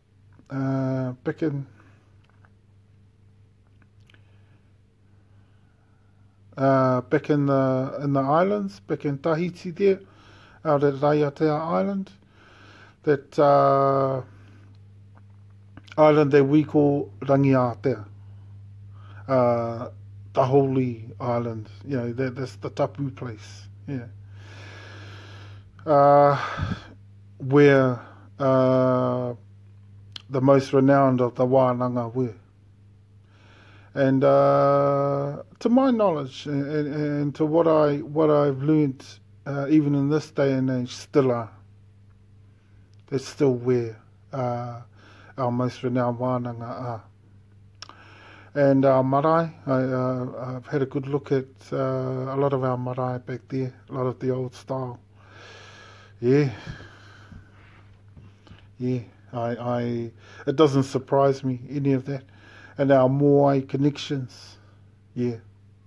back in the islands, back in Tahiti there, out at Iaueiaue Island, that island that we call Rangiatea, the holy island, that's the tapu place, where the most renowned of the wānanga were. And to my knowledge, and to what I've learned, even in this day and age, still are. That's still where our most renowned wānanga are. And our marae, I've had a good look at a lot of our marae back there, a lot of the old style. It doesn't surprise me, any of that. And our Moai connections,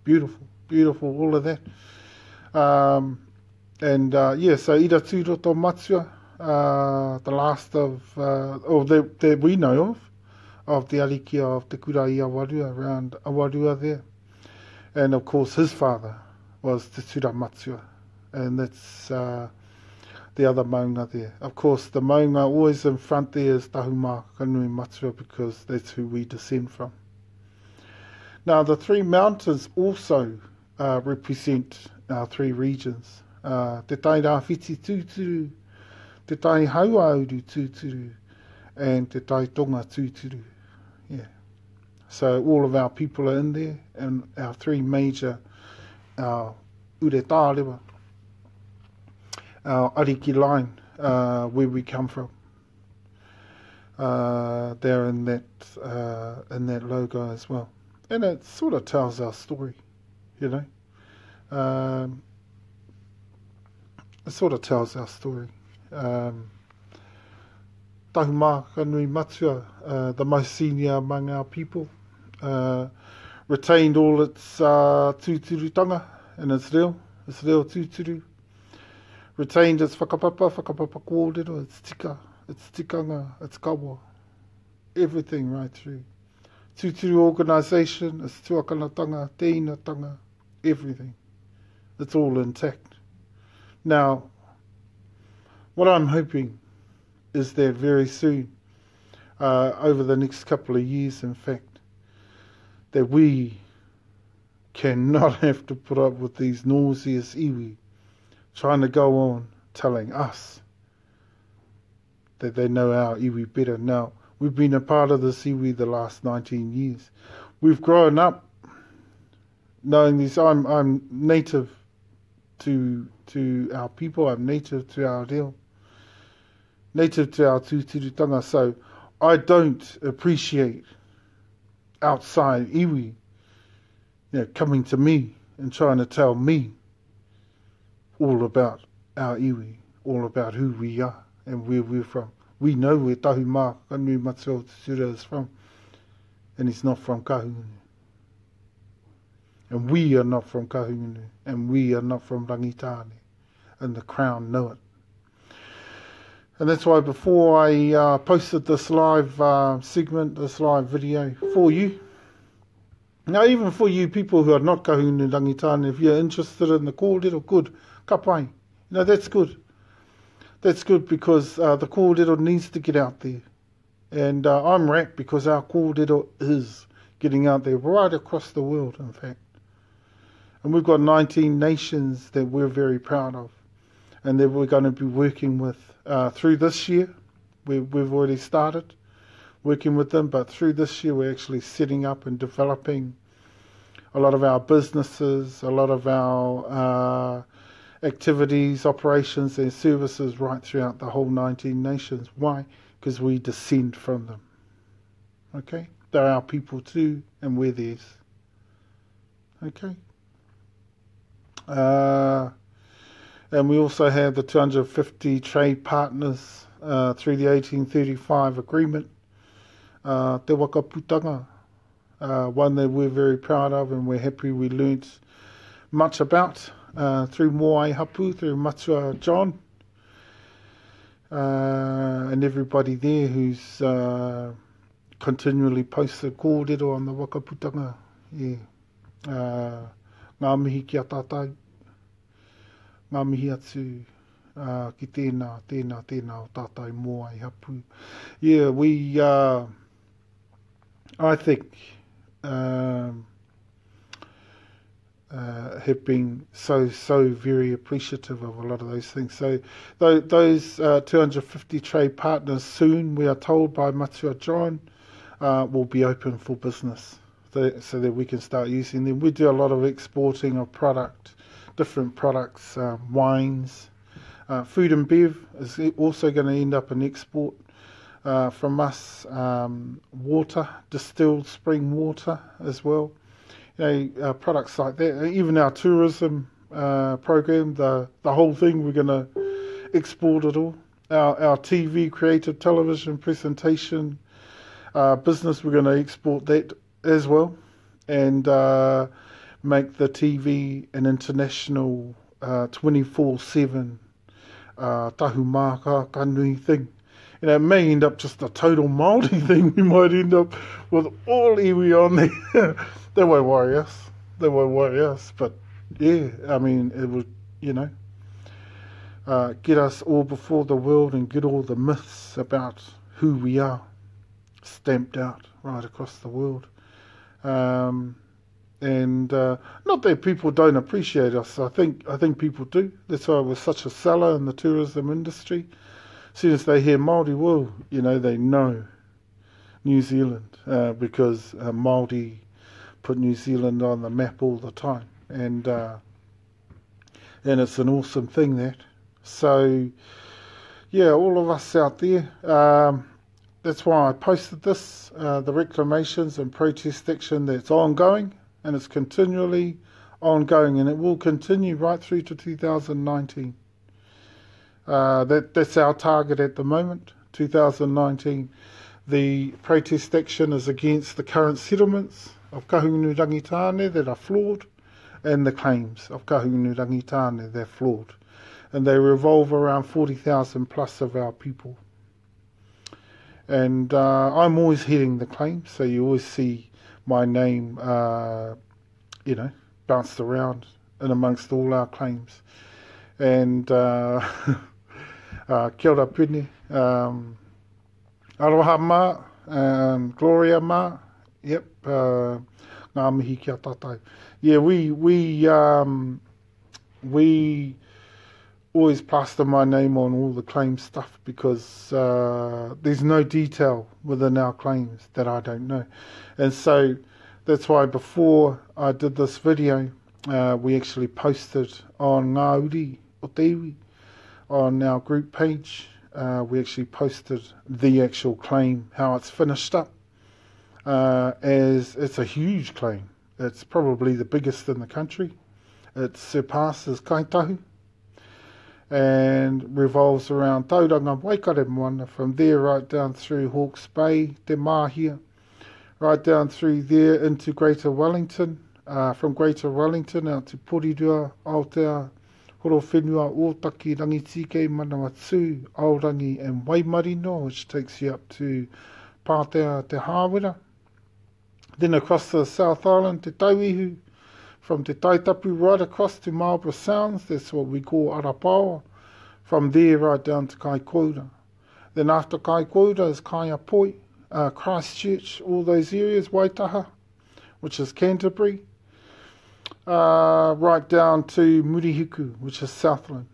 beautiful, all of that. So Iaueiaue Roto Matua, the last of, that we know of the arikia of Te Kura Iaueiaue around Awarua there. And of course his father was Te Tura Matua, and that's the other maunga there. Of course the maunga always in front there is Tahumā Kanui Matua, because that's who we descend from. Now the three mountains also represent our three regions. Te Tai Rāwhiti Tūturu, Te Tai Hauauru Tūturu, and Te Tai Tonga Tūturu. So all of our people are in there, and our three major, our Ure Tārewa, our Ariki line, where we come from. They're in that logo as well. And it sort of tells our story, It sort of tells our story. Tahumā Kanui Matua, the most senior among our people, retained all its tūturutanga and its reo tūturu, retained its whakapapa kōrero, its tika, its tikanga, its kawa, everything right through. Tūturu organisation, its tuakanatanga, teinatanga, everything. It's all intact. Now, what I'm hoping is that very soon, over the next couple of years, in fact, that we cannot have to put up with these nauseous iwi trying to go on telling us that they know our iwi better. Now, we've been a part of this iwi the last 19 years. We've grown up knowing this. I'm native to our people. I'm native to our reo, native to our tūturutanga. So I don't appreciate outside iwi coming to me and trying to tell me all about our iwi, all about who we are and where we're from. We know where Tahumā Kanui Matua o Tutura is from, and he's not from Kahungunu. And we are not from Kahungunu, and we are not from Rangitane, and the Crown know it. And that's why before I posted this live segment, this live video for you, now even for you people who are not Kahungunu Rangitane, if you're interested in the kōrero, good, ka pai. That's good. That's good, because the kōrero needs to get out there. And I'm rapt because our kōrero is getting out there right across the world, in fact. And we've got 19 nations that we're very proud of, and that we're going to be working with through this year. We've already started working with them. But through this year, we're actually setting up and developing a lot of our businesses, a lot of our activities, operations and services right throughout the whole 19 nations. Why? Because we descend from them. Okay? They're our people too, and we're theirs. Okay? And we also have the 250 trade partners through the 1835 agreement. Te Wakaputanga, one that we're very proud of and we're happy we learnt much about through Moai Hapu, through Matua John, and everybody there who's continually posted kōrero on the Wakaputanga. Yeah. Ngā mihi ki a tātai, ngā mihi atu ki tēnā o tātai Moai Hapu. Yeah, we, I think, have been so very appreciative of a lot of those things. So those 250 trade partners soon, we are told by Matua John, will be open for business so that we can start using them. We do a lot of exporting of different products, wines, food and bev is also going to end up an export from us, water, distilled spring water as well. You know, products like that. Even our tourism program, the whole thing, we're going to export it all. Our TV, creative television presentation business, we're going to export that as well, and make the TV an international 24/7 tahumaka kanui thing. You know, it may end up just a total Māori thing. We might end up with all iwi on there. They won't worry us. But yeah, I mean, it would, you know, get us all before the world and get all the myths about who we are stamped out right across the world. And not that people don't appreciate us. I think people do. That's why we're such a seller in the tourism industry. As soon as they hear Māori, well, you know, they know New Zealand because Māori put New Zealand on the map all the time, and it's an awesome thing, that. So yeah, all of us out there. That's why I posted this, the reclamations and protest action that's ongoing, and it's continually ongoing, and it will continue right through to 2019. That's our target at the moment, 2019. The protest action is against the current settlements of Kahungunu Rangitāne that are flawed, and the claims of Kahungunu Rangitāne, they're flawed. And they revolve around 40,000 plus of our people. And I'm always hearing the claims, so you always see my name, you know, bounced around in amongst all our claims. And kia ora pene, aroha mā, Gloria mā, yep, ngā mihi kia tātai. Yeah, we always plaster my name on all the claim stuff because there's no detail within our claims that I don't know. And so that's why before I did this video, we actually posted on Ngā Uri o Te Iwi, on our group page. We actually posted the actual claim, how it's finished up, as it's a huge claim. It's probably the biggest in the country. It surpasses Kaitahu, and revolves around Tauranga Waikare Moana, from there right down through Hawke's Bay, Te Māhia, right down through there into Greater Wellington, from Greater Wellington out to Porirua, Aotea, Horowhenua, Ōtaki, Rangitike, Manawatu, Aorangi and Waimarino, which takes you up to Pātea Te Hāwera. Then across the South Island, Te Tauihu, from Te Taitapu right across to Marlborough Sounds, that's what we call Arapawa. From there right down to Kaikoura. Then after Kaikoura is Kaiapoi, Christchurch, all those areas, Waitaha, which is Canterbury, right down to Murihiku, which is Southland.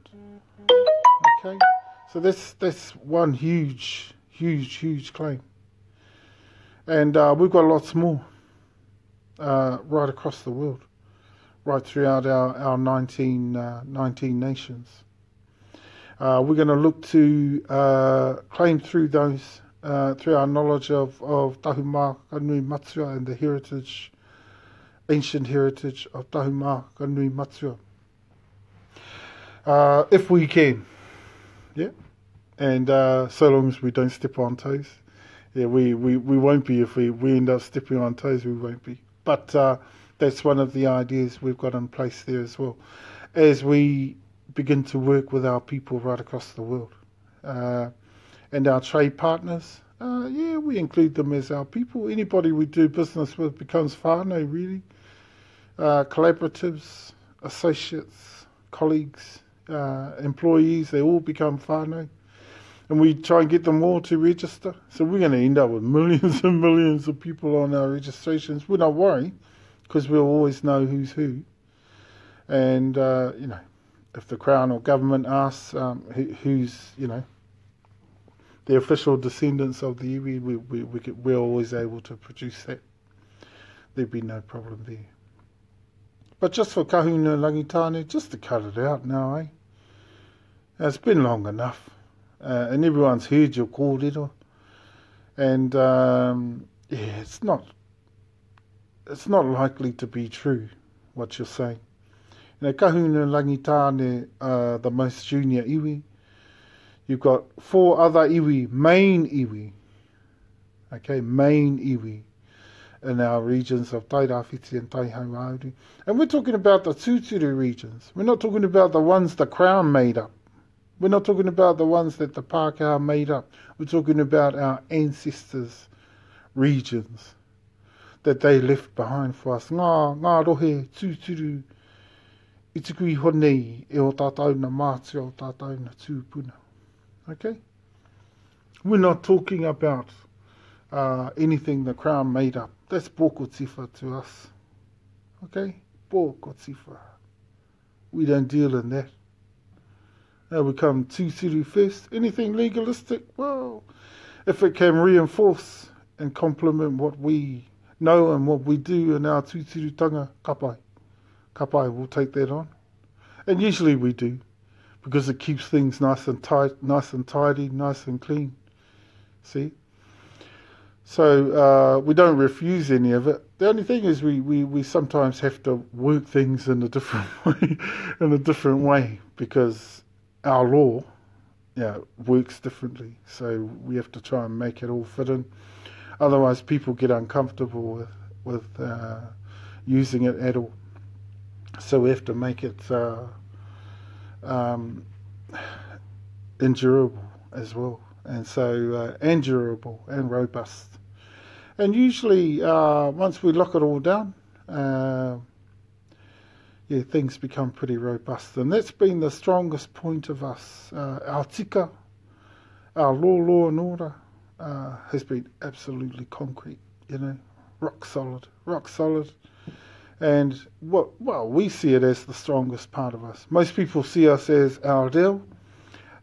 Okay, so that's one huge claim. And we've got lots more right across the world, right throughout our 19 nations. We're going to look to claim through those, through our knowledge of Tahumā Nui Matua and the heritage, ancient heritage of Tahumā Nui Matua. If we can, yeah, and so long as we don't step on toes. Yeah, we won't be. If we end up stepping on toes, we won't be. But that's one of the ideas we've got in place there as well, as we begin to work with our people right across the world. And our trade partners, we include them as our people. Anybody we do business with becomes whānau, really. Collaboratives, associates, colleagues, employees, they all become whānau. And we try and get them all to register. So we're going to end up with millions and millions of people on our registrations. We're not worried, because we'll always know who's who. And, if the Crown or government asks who's, the official descendants of the iwi, we're always able to produce that. There'd be no problem there. But just for kahuna langitāne, just to cut it out now, eh? It's been long enough. And everyone's heard your kōrero. And, it's not likely to be true, what you're saying. Kahuna langitāne, the most junior iwi. You've got 4 other iwi, main iwi. Okay, main iwi in our regions of Tairāwhiti and Iaueiaue. And we're talking about the tūturu regions. We're not talking about the ones the Crown made up. We're not talking about the ones that the Pākehā made up. We're talking about our ancestors' regions that they left behind for us. Ngā rohe tūturu i tuku I honei e o tātou na mātua o tātou na tūpuna. Okay? We're not talking about anything the Crown made up. That's pōko tiwha to us. Okay? Pōko tiwha. We don't deal in that. Now we come tūturu first. Anything legalistic? Well, if it can reinforce and complement what we know and what we do in our tūturutanga, kapai. Kapai will take that on. And usually we do, because it keeps things nice and tight, nice and tidy, nice and clean. See? So we don't refuse any of it. The only thing is we sometimes have to work things in a different way, because our law works differently. So we have to try and make it all fit in. Otherwise people get uncomfortable with using it at all. So we have to make it endurable as well. And so endurable and robust. And usually once we lock it all down, things become pretty robust. And that's been the strongest point of us. Our tika, our law and order has been absolutely concrete, rock solid. And we see it as the strongest part of us. Most people see us as our reo,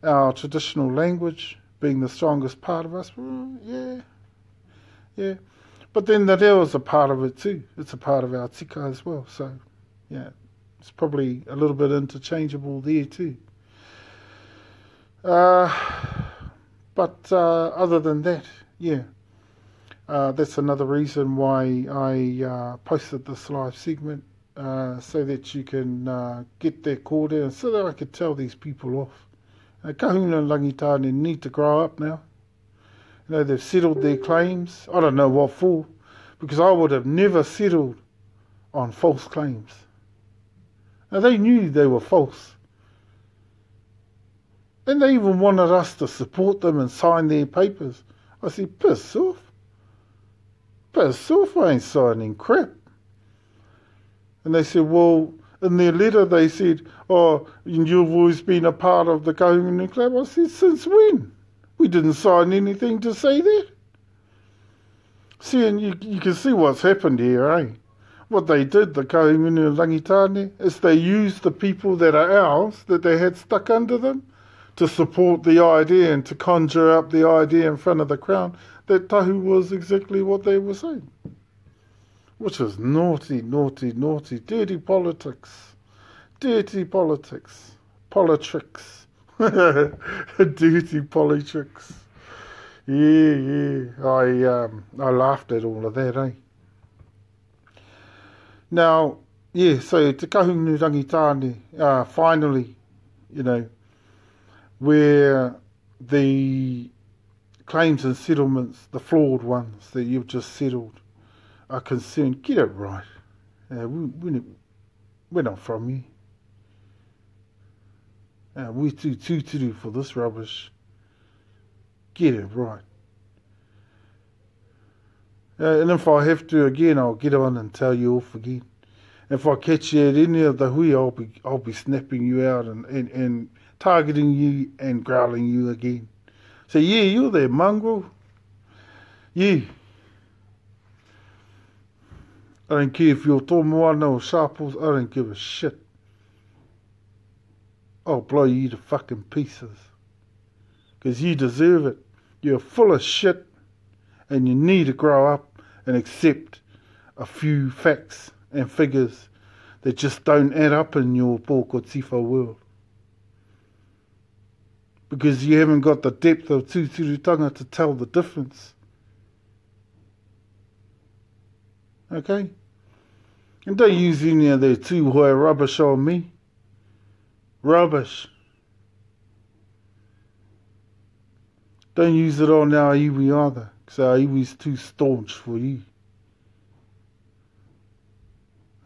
our traditional language, being the strongest part of us. Well, yeah. But then the reo is a part of it too. It's a part of our tika as well. So, it's probably a little bit interchangeable there too. But other than that, that's another reason why I posted this live segment, so that you can get their kōrero, and so that I could tell these people off. Kahuna langitāne need to grow up now. They've settled their claims. I don't know what for, because I would have never settled on false claims. Now, they knew they were false. And they even wanted us to support them and sign their papers. I said, piss off. Piss off, I ain't signing crap. And they said, well, in their letter they said, you've always been a part of the Kahungunu Club. I said, since when? We didn't sign anything to say that. See, and you can see what's happened here, eh? What they did, the Kahungunu Langitāne, is they used the people that are ours, that they had stuck under them, to support the idea and to conjure up the idea in front of the Crown that tahu was exactly what they were saying, which is naughty, naughty, naughty, dirty politics, politics, dirty politics. Yeah. I laughed at all of that, eh? Now, yeah, so te kahunu rangitāne, finally, where the claims and settlements, the flawed ones that you've just settled, are concerned, get it right. We're not from you. We're too tūturu for this rubbish. Get it right. And if I have to again, I'll get on and tell you off again. If I catch you at any of the hui, I'll be snapping you out and targeting you and growling you again. So yeah, you're there, mongrel. Yeah. I don't care if you're tōmoana or sharples, I don't give a shit. I'll blow you to fucking pieces. Because you deserve it. You're full of shit and you need to grow up and accept a few facts and figures that just don't add up in your pōko tifa world. Because you haven't got the depth of tūturutanga to tell the difference. Okay? And don't use any of their tūhoi rubbish on me. Rubbish. Don't use it on our iwi either, because our iwi's too staunch for you.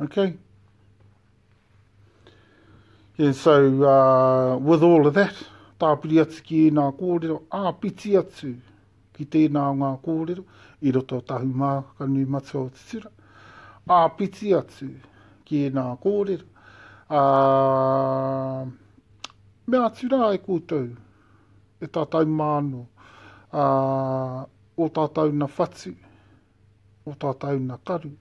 Okay? And so, with all of that, tāpiri atu ki nā kōrero, piti atu ki tēnā ngā kōrero, I roto tahu mā kanui matua o te tira. Piti atu ki nā kōrero. Mea atu rā e koutou, e tātou māno, o tātou na whatu, o tātou na karu,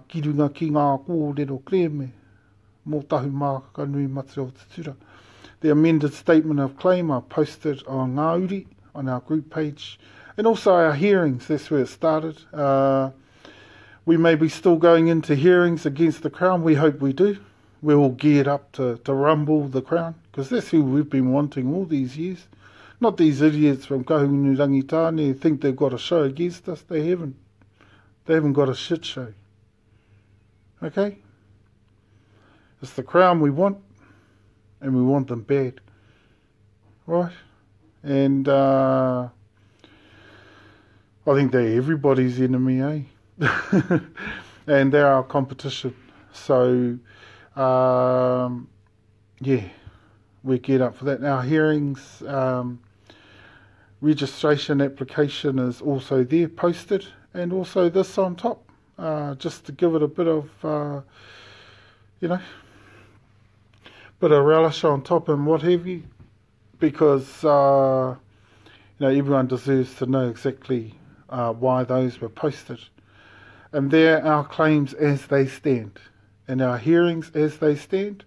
ki runga ki ngā kōrero kreme, mō tahu mā kanui matua o te tira. The amended statement of claim I posted on Ngauri, on our group page, and also our hearings, that's where it started. We may be still going into hearings against the Crown, we hope we do. We're all geared up to rumble the Crown, because that's who we've been wanting all these years. Not these idiots from Kahungunu Rangitāne who think they've got a show against us. They haven't. They haven't got a shit show. Okay? It's the Crown we want, and we want them bad. Right? And I think they're everybody's enemy, eh? And they're our competition. So, yeah, we get up for that. Now, hearings, registration application is also there, posted, and also this on top, just to give it a bit of, bit of relish on top and what have you, because, everyone deserves to know exactly why those were posted. And they're our claims as they stand, and our hearings as they stand.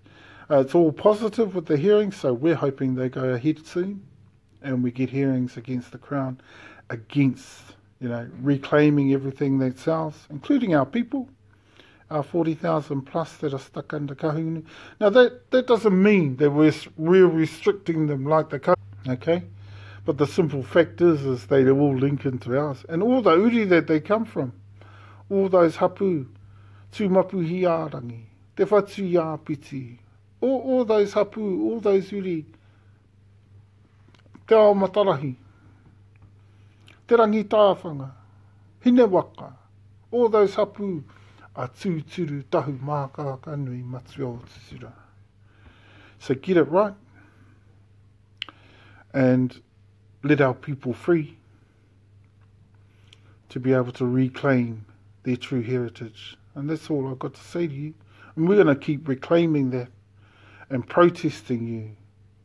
It's all positive with the hearings, so we're hoping they go ahead soon, and we get hearings against the Crown, against, reclaiming everything that's ours, including our people, our 40,000 plus that are stuck under kahungunu. Now that doesn't mean that we're restricting them like the kahungunu, okay? But the simple fact is they all link into ours. And all the uri that they come from, all those hapu, tūmapu hiarangi, te whatu ia piti, all those hapu, all those uri, te ao matarahi, te rangi tāwhanga, hine waka, all those hapu are tūturu tahu māka kanui matua o te tira. So get it right, and let our people free to be able to reclaim their true heritage. And that's all I've got to say to you. And we're going to keep reclaiming that and protesting you,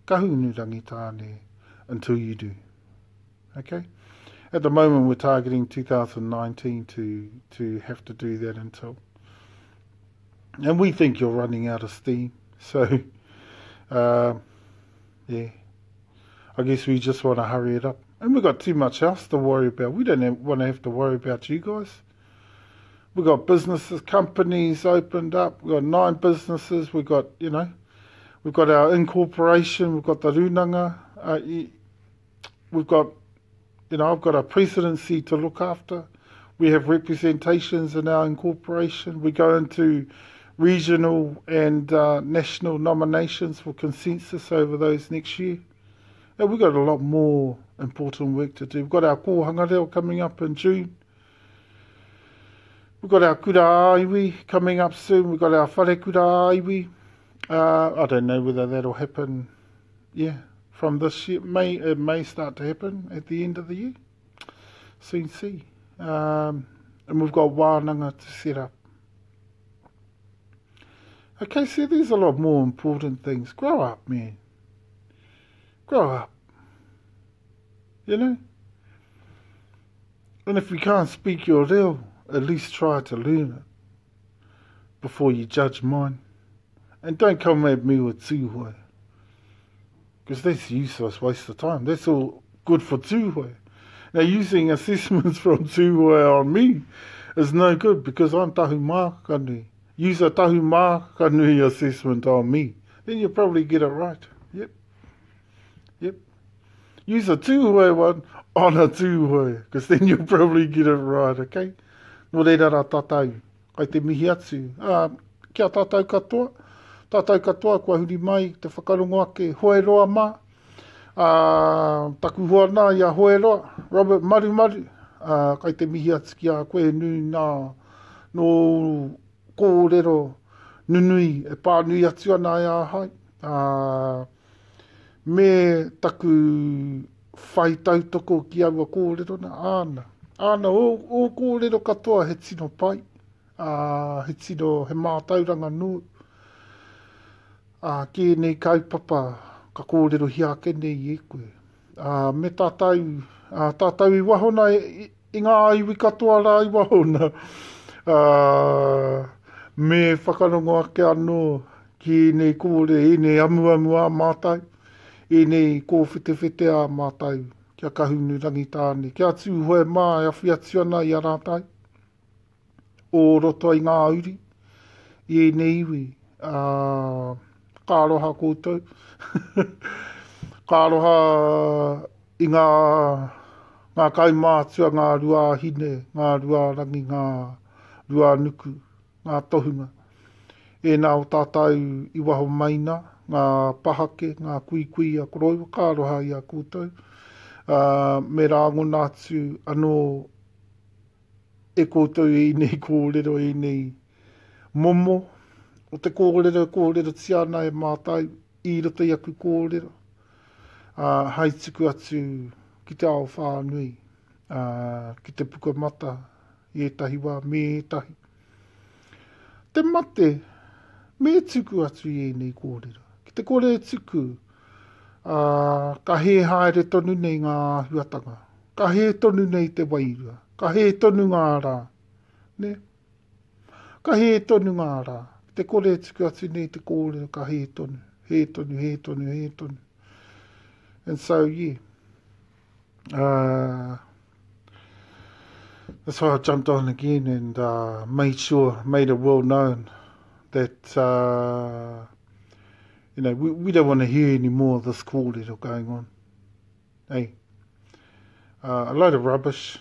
kahungunu rangitāne, until you do. Okay? At the moment we're targeting 2019 to have to do that until. And we think you're running out of steam. So, yeah. I guess we just want to hurry it up. And we've got too much else to worry about. We don't want to have to worry about you guys. We've got businesses, companies opened up. We've got 9 businesses. We've got, we've got our incorporation. We've got the runanga. We've got, I've got a presidency to look after. We have representations in our incorporation. We go into regional and national nominations for consensus over those next year. And we've got a lot more important work to do. We've got our kohanga reo coming up in June. We've got our Iaueiaue coming up soon. We've got our whare Iaueiaue. I don't know whether that'll happen, from this year. It may start to happen at the end of the year. Soon see. And we've got wānanga to set up. Okay, so there's a lot more important things. Grow up, man. Grow up. And if you can't speak your reo, at least try to learn it before you judge mine. And don't come at me with tūhoe, because that's useless waste of time. That's all good for tūhoe. Now, using assessments from tūhoe on me is no good, because I'm tahu mākanui. Use a tahu mākanui assessment on me. Then you'll probably get it right. Yep. Use a tūhoe one on a tūhoe, because then you'll probably get it right, okay? No reira rā tātou, kai te mihi atu. Kia tātou katoa. Tātou katoa, kua huri mai, te whakarongo ake, hoe roa mā. Taku hoana ia hoe roa, Robert Maru. Kai te mihi atu ki a koe nui nā, no kōrero nunui, e pānui atu ana ia hai. Me taku whai tautoko ki aua kōrero na āna. Āna, o kōrero katoa he tino pai. He tino he mātauranga nui. Ki nei kaupapa, ka kōrero hiake nei e koe. Me tātou, tātou i wahona, i ngā iwi katoa rā i wahona. Me whakarongo ake anō ki nei kōre, e nei amuamu a mātou. E nei kōwhitewhite a mātou, kia kahunu rangitāne, kia tūhoe mā e awhi atu ana i a rātai. O roto i ngā uri, e nei iwi, kāroha koutou. Kāroha i ngā kaumātua, ngā rua hine, ngā rua rangi, ngā rua nuku, ngā tohunga. E nā o tātou i waho maina, ngā pahake, ngā kui a koroiwa, kāroha i a koutou. Me rāngona atu anō e koutou i nei kōrero, i nei momo. O te kōrero tiana e mātou, i roto i aku kōrero. Hai tuku atu ki te ao whānui, ki te puka mata, i etahi wā, me etahi. Te mate, me tuku atu i nei kōrero. Ki te kore tuku, ka he haere tonu nei ngā huatanga. Ka he tonu nei te wairua. Ka he tonu ngā rā. Ne? Ka he tonu ngā rā. Te kore tuku atu nei te kōrero, ka he tonu. He tonu. And so, yeah. That's why I jumped on again and made it well known that we don't want to hear any more of this kōrero going on. Hey, a load of rubbish,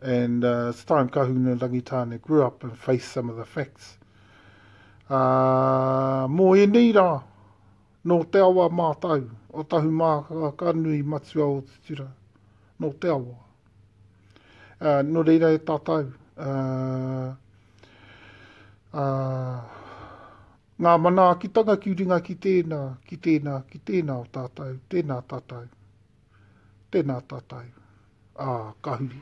and it's time kahuna rangitāne grew up and faced some of the facts. Mō e nei rā, no te awa mātau, o tahu mā kanui matua o te tira, no te awa. No reira e tātou. Ngā mana akitanga ki ringa ki tēnā o tātou, tēnā tātou. Kahuri.